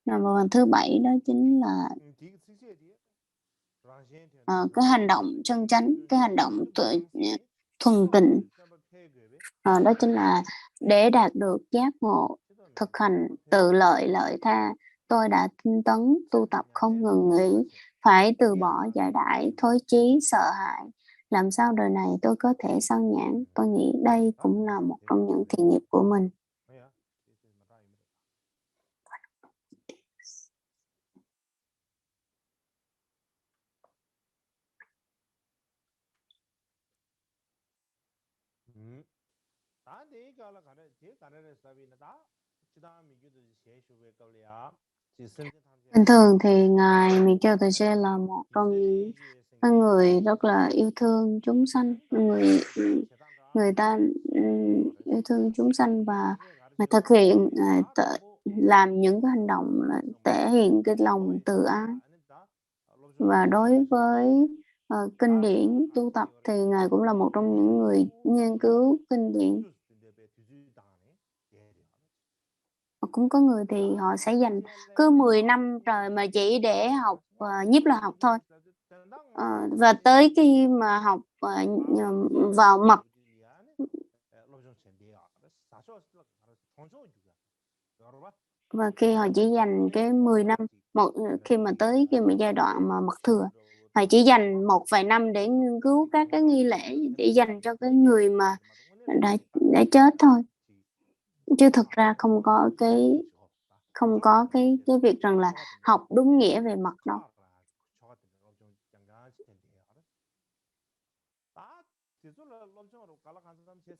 nằm vào phần thứ 7, đó chính là cái hành động chân chánh, cái hành động thuần tịnh. Đó chính là để đạt được giác ngộ, thực hành tự lợi lợi tha. Tôi đã tinh tấn tu tập không ngừng nghỉ, phải từ bỏ giải đãi, thối chí, sợ hãi. Làm sao đời này tôi có thể sao nhãng? Tôi nghĩ đây cũng là một trong những thiện nghiệp của mình. Bình thường thì Ngài Michael Tse là một trong những người rất là yêu thương chúng sanh, người ta yêu thương chúng sanh và thực hiện làm những cái hành động là thể hiện cái lòng từ ái. Và đối với kinh điển tu tập thì Ngài cũng là một trong những người nghiên cứu kinh điển. Cũng có người thì họ sẽ dành cứ 10 năm trời mà chỉ để học nhiếp là học thôi. Và tới khi mà học vào mật, và khi họ chỉ dành cái 10 năm, khi mà tới khi mà giai đoạn mà mật thừa, họ chỉ dành một vài năm để nghiên cứu các cái nghi lễ để dành cho cái người mà đã chết thôi, chứ thực ra không có cái việc rằng là học đúng nghĩa về mật đâu.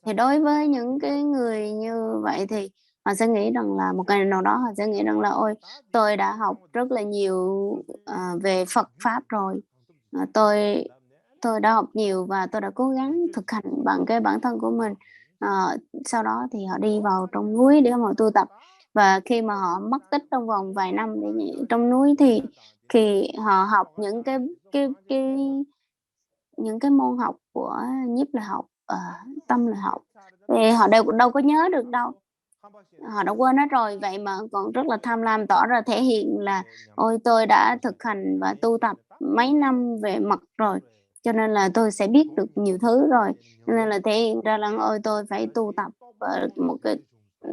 Thì đối với những cái người như vậy thì họ sẽ nghĩ rằng là một ngày nào đó họ sẽ nghĩ rằng là ôi, tôi đã học rất là nhiều về Phật pháp rồi, tôi đã học nhiều và tôi đã cố gắng thực hành bằng cái bản thân của mình. Sau đó thì họ đi vào trong núi để họ tu tập, và khi mà họ mất tích trong vòng vài năm trong núi thì khi họ học những cái môn học của nhiếp là học, tâm là học, thì họ đâu có nhớ được đâu, họ đã quên hết rồi. Vậy mà còn rất là tham lam, tỏ ra thể hiện là ôi, tôi đã thực hành và tu tập mấy năm về mật rồi, cho nên là tôi sẽ biết được nhiều thứ rồi, cho nên là thể hiện ra là ôi, tôi phải tu tập một cái,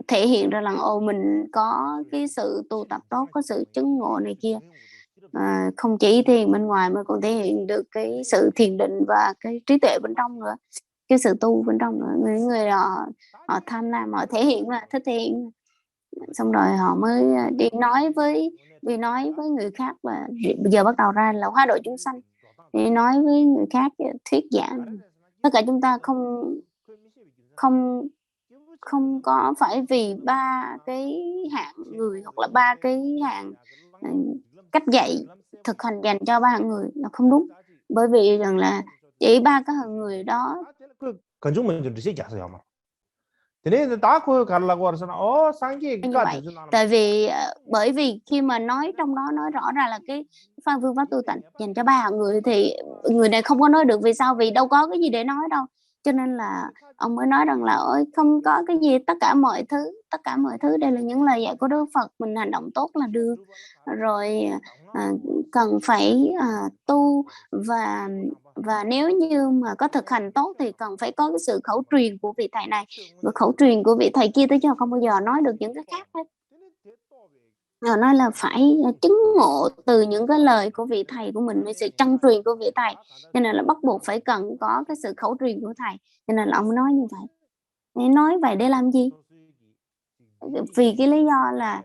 thể hiện ra là ôi, mình có cái sự tu tập tốt, có sự chứng ngộ này kia. Không chỉ thiền bên ngoài mà còn thể hiện được cái sự thiền định và cái trí tuệ bên trong nữa, cái sự tu bên trong nữa. Người họ tham lam, họ thể hiện là thích thể hiện, xong rồi họ mới đi nói với người khác là bây giờ bắt đầu ra là hóa độ chúng sanh, đi nói với người khác, thuyết giảng tất cả chúng ta không không có phải vì ba cái hạng người hoặc là ba cái hạng cách dạy thực hành dành cho ba hạng người là không đúng, bởi vì rằng là chỉ ba cái hạng người đó. Như vậy, tại vì bởi vì khi mà nói trong đó nói rõ ra là cái phương pháp tu tịnh dành cho ba hạng người thì người này không có nói được. Vì sao? Vì đâu có cái gì để nói đâu, cho nên là ông mới nói rằng là ôi, không có cái gì, tất cả mọi thứ đây là những lời dạy của Đức Phật, mình hành động tốt là được rồi. Cần phải tu, và nếu như mà có thực hành tốt thì cần phải có cái sự khẩu truyền của vị thầy này và khẩu truyền của vị thầy kia, tới cho không bao giờ nói được những cái khác hết. Nói là phải chứng ngộ từ những cái lời của vị thầy của mình, với sự trân truyền của vị thầy, cho nên là bắt buộc phải cần có cái sự khẩu truyền của thầy, cho nên là ông nói như vậy. Nói vậy để làm gì? Vì cái lý do là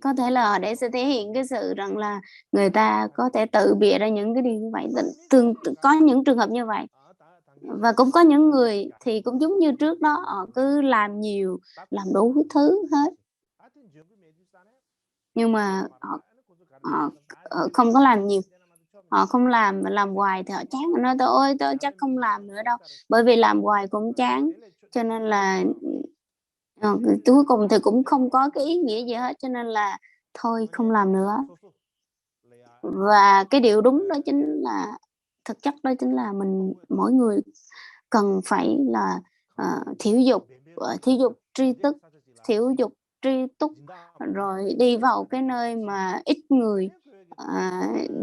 có thể là để sẽ thể hiện cái sự rằng là người ta có thể tự bịa ra những cái điều như vậy. Có những trường hợp như vậy, và cũng có những người thì cũng giống như trước đó, họ cứ làm nhiều, làm đủ thứ hết, nhưng mà họ không có làm nhiều, họ không làm, và làm hoài thì họ chán, họ nói tôi chắc không làm nữa đâu, bởi vì làm hoài cũng chán. Cho nên là cuối cùng thì cũng không có cái ý nghĩa gì hết, cho nên là thôi không làm nữa. Và cái điều đúng đó chính là thực chất đó chính là mỗi người cần phải là thiểu dục tri thức, thiểu dục tri túc, rồi đi vào cái nơi mà ít người,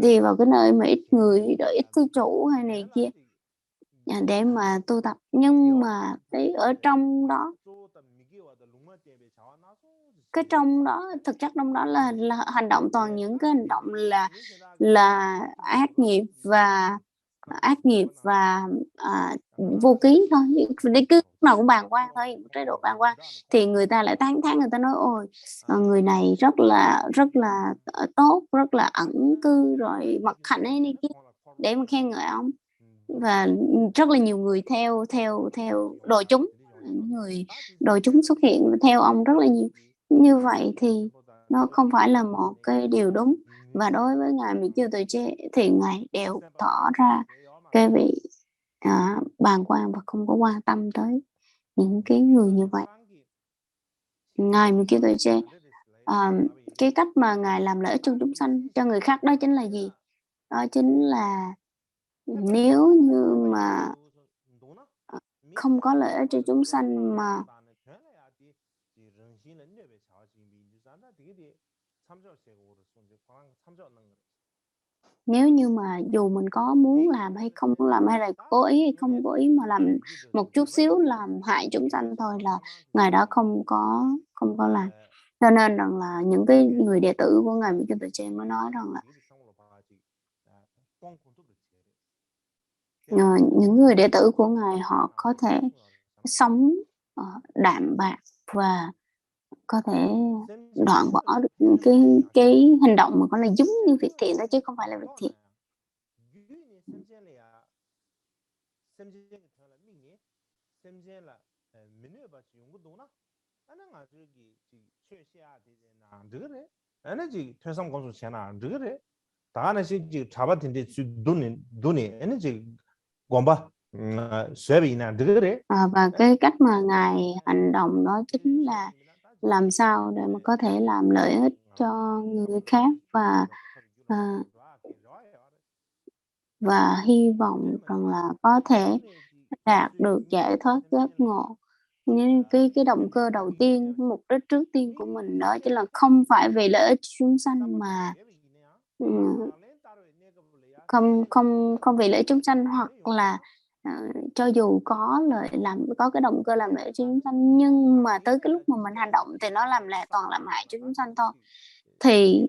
đi vào cái nơi mà ít người, rồi ít thí chủ hay này kia, để mà tu tập. Nhưng mà cái ở trong đó, cái trong đó thực chất trong đó là hành động, toàn những cái hành động là ác nghiệp và vô ký thôi. Đi cứ nào cũng bàng quan thôi, chế độ bàng quan thì người ta lại tán thán, người ta nói ôi người này rất là tốt, rất là ẩn cư, rồi mặc hạnh ấy này kia, để mà khen ngợi ông. Và rất là nhiều người theo đội chúng, người đội chúng xuất hiện theo ông rất là nhiều. Như vậy thì nó không phải là một cái điều đúng. Và đối với ngài Mỹ Chiêu Tuệ Chế thì ngài đều tỏ ra cái vị bàng quan và không có quan tâm tới những cái người như vậy. Ngài Mỹ Chiêu Tuệ Chế, cái cách mà ngài làm lợi ích cho chúng sanh, cho người khác, đó chính là gì? Đó chính là nếu như mà không có lợi ích cho chúng sanh mà nếu như mà dù mình có muốn làm hay không muốn làm, hay là cố ý hay không cố ý mà làm một chút xíu làm hại chúng sanh thôi, là ngài đã không có làm. Cho nên rằng là những cái người đệ tử của ngài Mỹ Kim Tuệ Trên mới nói rằng là những người đệ tử của ngài họ có thể sống đạm bạc và có thể đoạn bỏ được cái hành động mà gọi là giống như việc thiện đó, chứ không phải là việc thiện. Và cái cách mà ngài hành động đó chính là làm sao để mà có thể làm lợi ích cho người khác và hy vọng rằng là có thể đạt được giải thoát giác ngộ. Nhưng cái động cơ đầu tiên, mục đích trước tiên của mình đó chính là không phải vì lợi ích chúng sanh mà không vì lợi ích chúng sanh, hoặc là cho dù có cái động cơ làm lợi ích chúng sanh, nhưng mà tới cái lúc mà mình hành động thì nó toàn làm hại cho chúng sanh thôi. Thì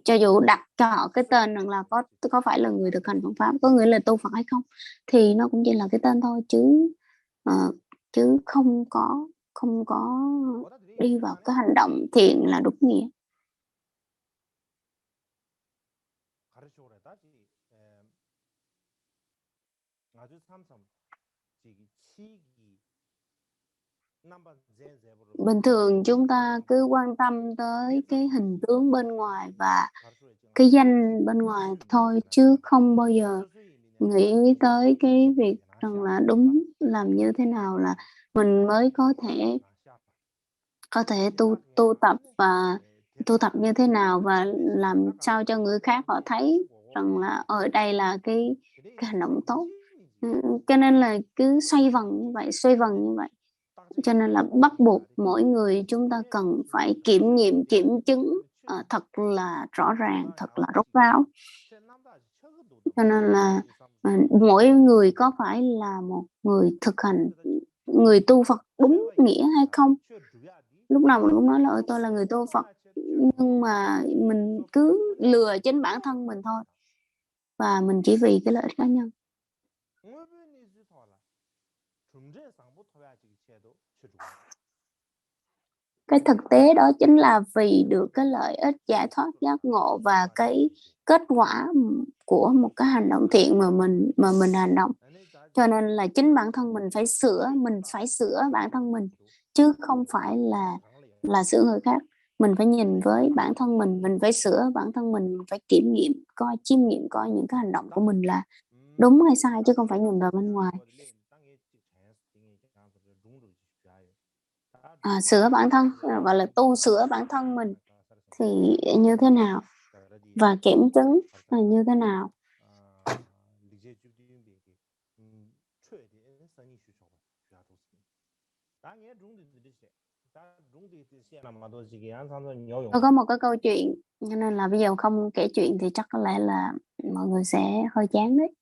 cho dù đặt cho họ cái tên rằng là có phải là người thực hành Phật pháp, có nghĩa là tu Phật hay không, thì nó cũng chỉ là cái tên thôi, chứ không có đi vào cái hành động thiện là đúng nghĩa. Bình thường chúng ta cứ quan tâm tới cái hình tướng bên ngoài và cái danh bên ngoài thôi, chứ không bao giờ nghĩ tới cái việc rằng là đúng làm như thế nào là mình mới có thể tu tập, và tu tập như thế nào và làm sao cho người khác họ thấy rằng là ở đây là cái hành động tốt. Cho nên là cứ xoay vần như vậy. Cho nên là bắt buộc mỗi người chúng ta cần phải kiểm nghiệm, kiểm chứng thật là rõ ràng, thật là rốt ráo. Cho nên là mỗi người có phải là một người thực hành, người tu Phật đúng nghĩa hay không. Lúc nào mình cũng nói là tôi là người tu Phật, nhưng mà mình cứ lừa chính bản thân mình thôi, và mình chỉ vì cái lợi ích cá nhân. Cái thực tế đó chính là vì được cái lợi ích giải thoát giác ngộ và cái kết quả của một cái hành động thiện mà mình hành động. Cho nên là chính bản thân mình phải sửa bản thân mình, chứ không phải là sửa người khác. Mình phải nhìn với bản thân mình phải sửa bản thân mình phải chiêm nghiệm coi những cái hành động của mình là đúng hay sai, chứ không phải nhìn vào bên ngoài. sửa bản thân, gọi là tu sửa bản thân mình thì như thế nào, và kiểm chứng là như thế nào. Tôi có một cái câu chuyện, cho nên là bây giờ không kể chuyện thì chắc có lẽ là mọi người sẽ hơi chán đấy.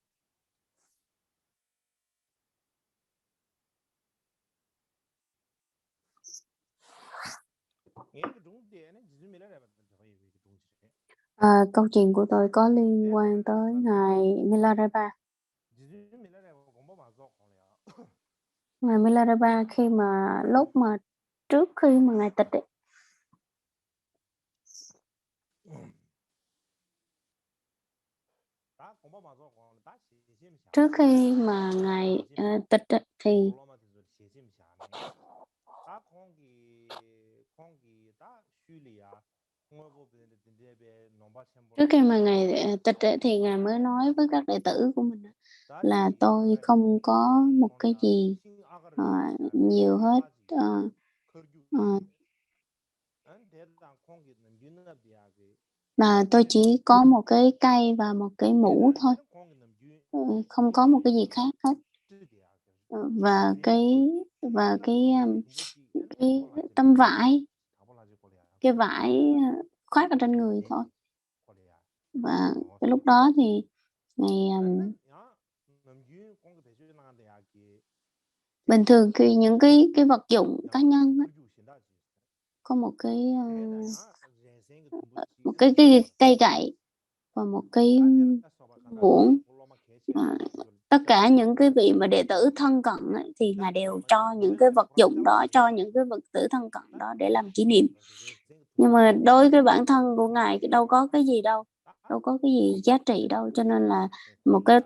Câu chuyện của tôi có liên quan tới ngài Milarepa. Ngài Milarepa khi mà lúc mà trước khi mà ngài tịch ấy, trước khi mà ngài tịch ấy, thì trước khi mà ngài tịch ấy, thì ngài mới nói với các đệ tử của mình là tôi không có một cái gì nhiều hết, là tôi chỉ có một cái cây và một cái mũ thôi, không có một cái gì khác hết. Và cái tấm vải, cái vải khoác ở trên người thôi. Và cái lúc đó thì ngày bình thường khi những cái vật dụng cá nhân ấy, có một cái cây gậy và một cái muỗng. Tất cả những cái vị mà đệ tử thân cận ấy, thì ngài đều cho những cái vật dụng đó, cho những cái vật tử thân cận đó để làm kỷ niệm. Nhưng mà đối với bản thân của ngài đâu có cái gì đâu, đâu có cái gì giá trị đâu, cho nên là một cái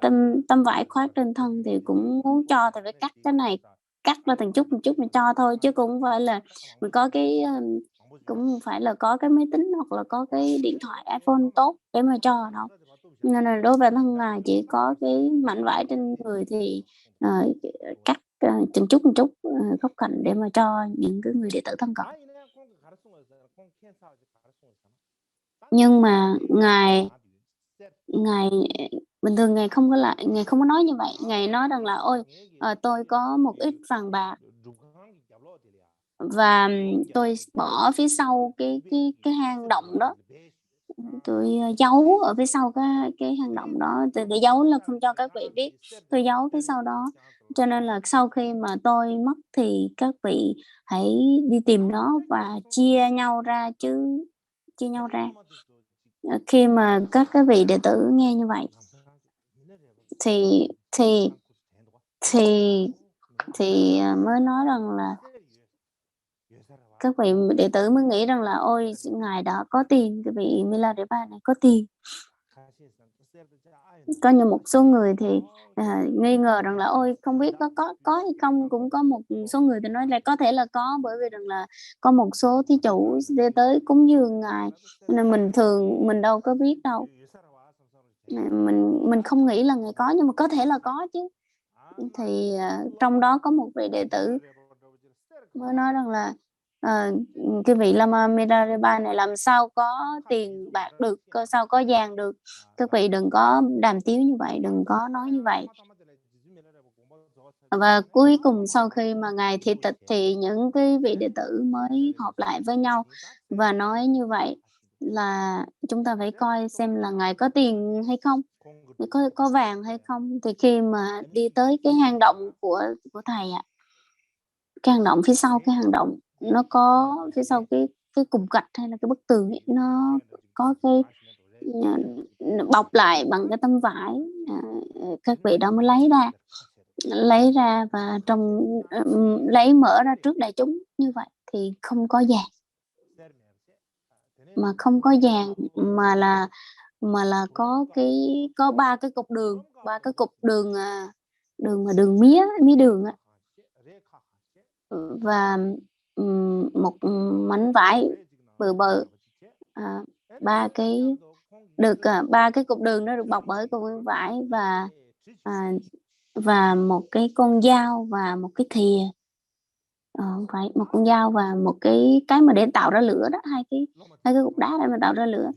tấm vải khoác trên thân thì cũng muốn cho thì phải cắt cái này, cắt ra từng chút mà cho thôi, chứ cũng phải là mình có cái cũng phải là có cái máy tính hoặc là có cái điện thoại iPhone tốt để mà cho đâu. Nên là đối với bản thân ngài chỉ có cái mảnh vải trên người thì cắt từng chút góc cạnh để mà cho những cái người đệ tử thân cận. Nhưng mà ngài bình thường ngài không có nói như vậy. Ngài nói rằng là ôi tôi có một ít vàng bạc và tôi bỏ phía sau cái hang động đó, tôi giấu ở phía sau cái hang động đó, để giấu là không cho các vị biết, tôi giấu phía sau đó, cho nên là sau khi mà tôi mất thì các vị hãy đi tìm nó và chia nhau ra. Khi mà các cái vị đệ tử nghe như vậy thì mới nói rằng là các vị đệ tử mới nghĩ rằng là ôi ngài đã có tiền, cái vị Milarepa này có tiền. Có như một số người thì nghi ngờ rằng là ôi không biết có hay không. Cũng có một số người thì nói là có thể là có, bởi vì rằng là có một số thí chủ sẽ tới cúng dường ngài, nên mình đâu có biết đâu, mình không nghĩ là ngài có, nhưng mà có thể là có chứ. Thì trong đó có một vị đệ tử mới nói rằng là cái vị Lama Milarepa này làm sao có tiền bạc được, sao có vàng được. Các vị đừng có đàm tiếu như vậy, đừng có nói như vậy. Và cuối cùng sau khi mà ngài thị tịch thì những cái vị đệ tử mới họp lại với nhau và nói như vậy là chúng ta phải coi xem là ngài có tiền hay không, có vàng hay không. Thì khi mà đi tới cái hang động của thầy ạ, cái hang động phía sau cái hang động nó có phía sau cái cục gạch hay là cái bức tường ấy, nó có cái bọc lại bằng cái tấm vải. Các vị đó mới lấy ra và trong lấy mở ra trước đại chúng như vậy thì không có vàng, mà không có vàng mà là có ba cái cục đường, đường mía đường á, và một mảnh vải bự bự, ba cái cục đường nó được bọc bởi cục vải, và một cái con dao và một cái thìa Không phải, một con dao và một cái mà để tạo ra lửa đó, hai cái cục đá để mà tạo ra lửa.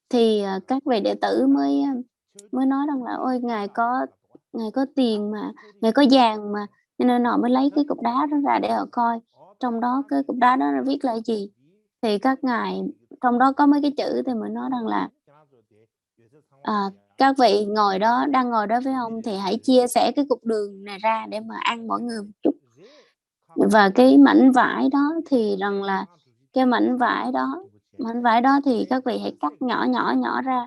Thì các vị đệ tử mới nói rằng là ôi ngài có tiền mà, ngài có vàng mà, cho nên họ mới lấy cái cục đá đó ra để họ coi trong đó cái cục đá đó là viết là gì. Thì các ngài trong đó có mấy cái chữ thì mới nói rằng là các vị đang ngồi đó với ông thì hãy chia sẻ cái cục đường này ra để mà ăn mỗi người một chút. Và cái mảnh vải đó thì rằng là cái mảnh vải đó thì các vị hãy cắt nhỏ ra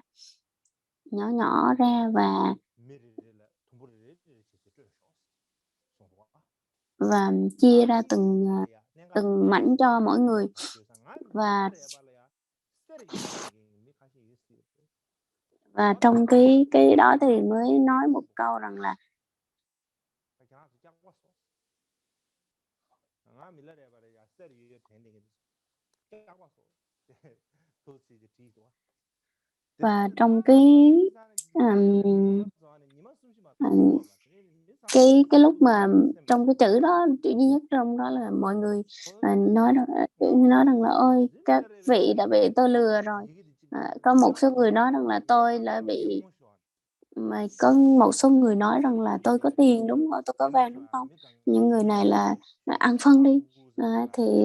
và chia ra từng mảnh cho mỗi người. Và trong cái đó thì mới nói một câu rằng là và trong cái lúc mà trong cái chữ đó, chữ duy nhất trong đó là mọi người nói rằng là ôi các vị đã bị tôi lừa rồi. Có một số người nói rằng là tôi đã bị, mà có một số người nói rằng là tôi có tiền đúng không, tôi có vàng đúng không, những người này là ăn phân đi.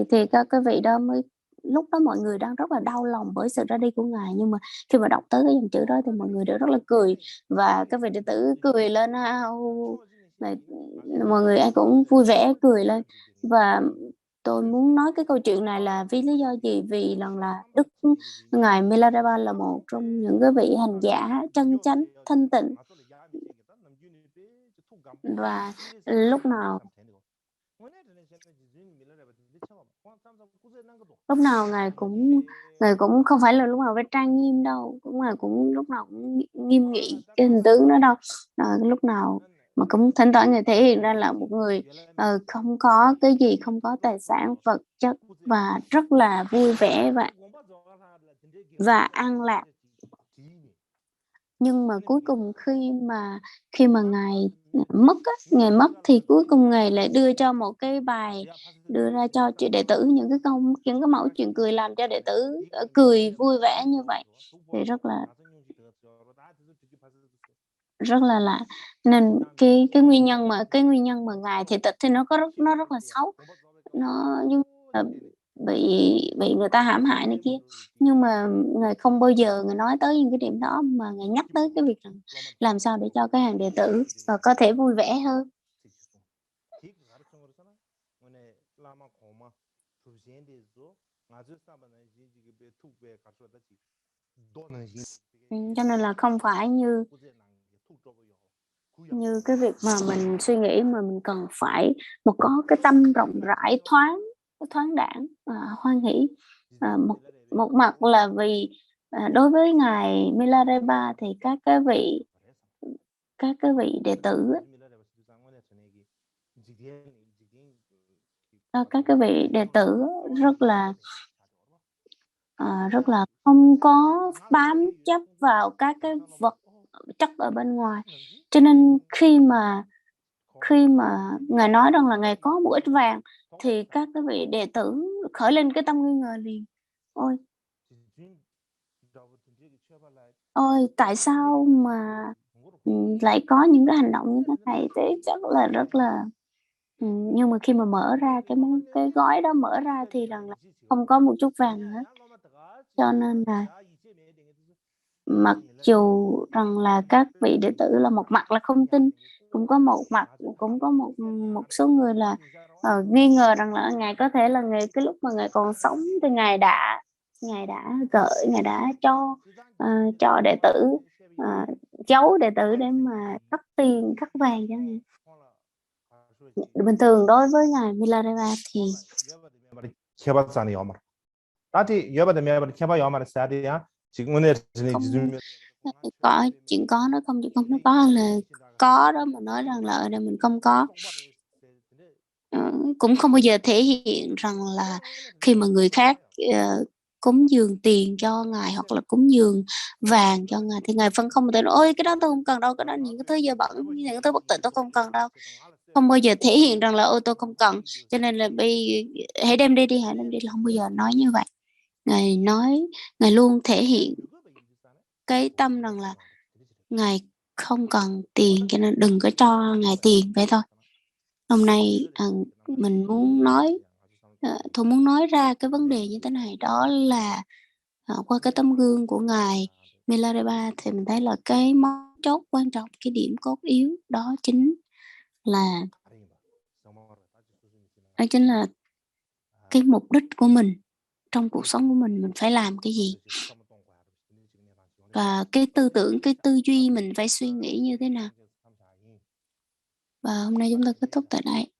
Thì các vị đó mới, lúc đó mọi người đang rất là đau lòng bởi sự ra đi của ngài, nhưng mà khi mà đọc tới cái dòng chữ đó thì mọi người đều rất là cười, và các vị đệ tử cười lên mọi người ai cũng vui vẻ cười lên. Và tôi muốn nói cái câu chuyện này là vì lý do gì? Vì lần là ngài Milarepa là một trong những cái vị hành giả chân chánh thanh tịnh, và lúc nào ngài cũng không phải là lúc nào phải trang nghiêm đâu, cũng lúc nào cũng nghiêm nghị cái hình tướng đó đâu. Lúc nào mà cũng thỉnh thoảng ngài thể hiện ra là một người không có cái gì, không có tài sản vật chất, và rất là vui vẻ và an lạc. Nhưng mà cuối cùng khi mà ngài mất thì cuối cùng ngài lại đưa cho một cái bài, đưa ra cho đệ tử những cái mẫu chuyện cười, làm cho đệ tử cười vui vẻ như vậy, thì rất là lạ. Nên cái nguyên nhân mà ngài thì tịch thì nó rất là xấu, nó như là bị người ta hãm hại này kia, nhưng mà ngài không bao giờ ngài nói tới những cái điểm đó, mà ngài nhắc tới cái việc rằng làm sao để cho cái hàng đệ tử có thể vui vẻ hơn. Cho nên là không phải như cái việc mà mình suy nghĩ, mà mình cần phải có cái tâm rộng rãi, thoáng đãng, hoan hỷ. Một mặt là vì đối với ngài Milarepa thì các cái vị đệ tử, các cái vị đệ tử rất là không có bám chấp vào các cái vật chất ở bên ngoài, cho nên khi mà ngài nói rằng là ngài có một ít vàng thì các cái vị đệ tử khởi lên cái tâm nghi ngờ liền. Ôi tại sao mà lại có những cái hành động như thế này? Thế chắc là rất là nhưng mà khi mà mở ra cái gói đó, mở ra thì rằng là không có một chút vàng nữa, cho nên là mặc dù rằng là các vị đệ tử là một mặt là không tin, cũng có một số người là nghi ngờ rằng là ngài có thể là cái lúc mà ngài còn sống thì ngài đã cho đệ tử giấu đệ tử để mà cất tiền cất vàng cho ngài. Bình thường đối với ngài Milarepa thì có chuyện có nó không, chuyện không nó có, là có đó mà nói rằng là ở đây mình không có. Cũng không bao giờ thể hiện rằng là khi mà người khác cúng dường tiền cho ngài hoặc là cúng dường vàng cho ngài thì ngài phân không thể nói ôi cái đó tôi không cần đâu, cái đó những cái thứ dơ bẩn, những cái thứ bất tịnh tôi không cần đâu. không bao giờ thể hiện rằng là ô tôi không cần, cho nên là hãy đem đi, hãy đem đi, là không bao giờ nói như vậy. Ngài luôn thể hiện cái tâm rằng là Ngài không cần tiền, cho nên đừng có cho Ngài tiền vậy thôi. Hôm nay mình muốn nói, tôi muốn nói ra cái vấn đề như thế này, đó là qua cái tấm gương của Ngài Milarepa thì mình thấy là cái mấu chốt quan trọng, cái điểm cốt yếu đó chính là cái mục đích của mình trong cuộc sống của mình phải làm cái gì, và cái tư tưởng, cái tư duy mình phải suy nghĩ như thế nào. Và hôm nay chúng ta kết thúc tại đây.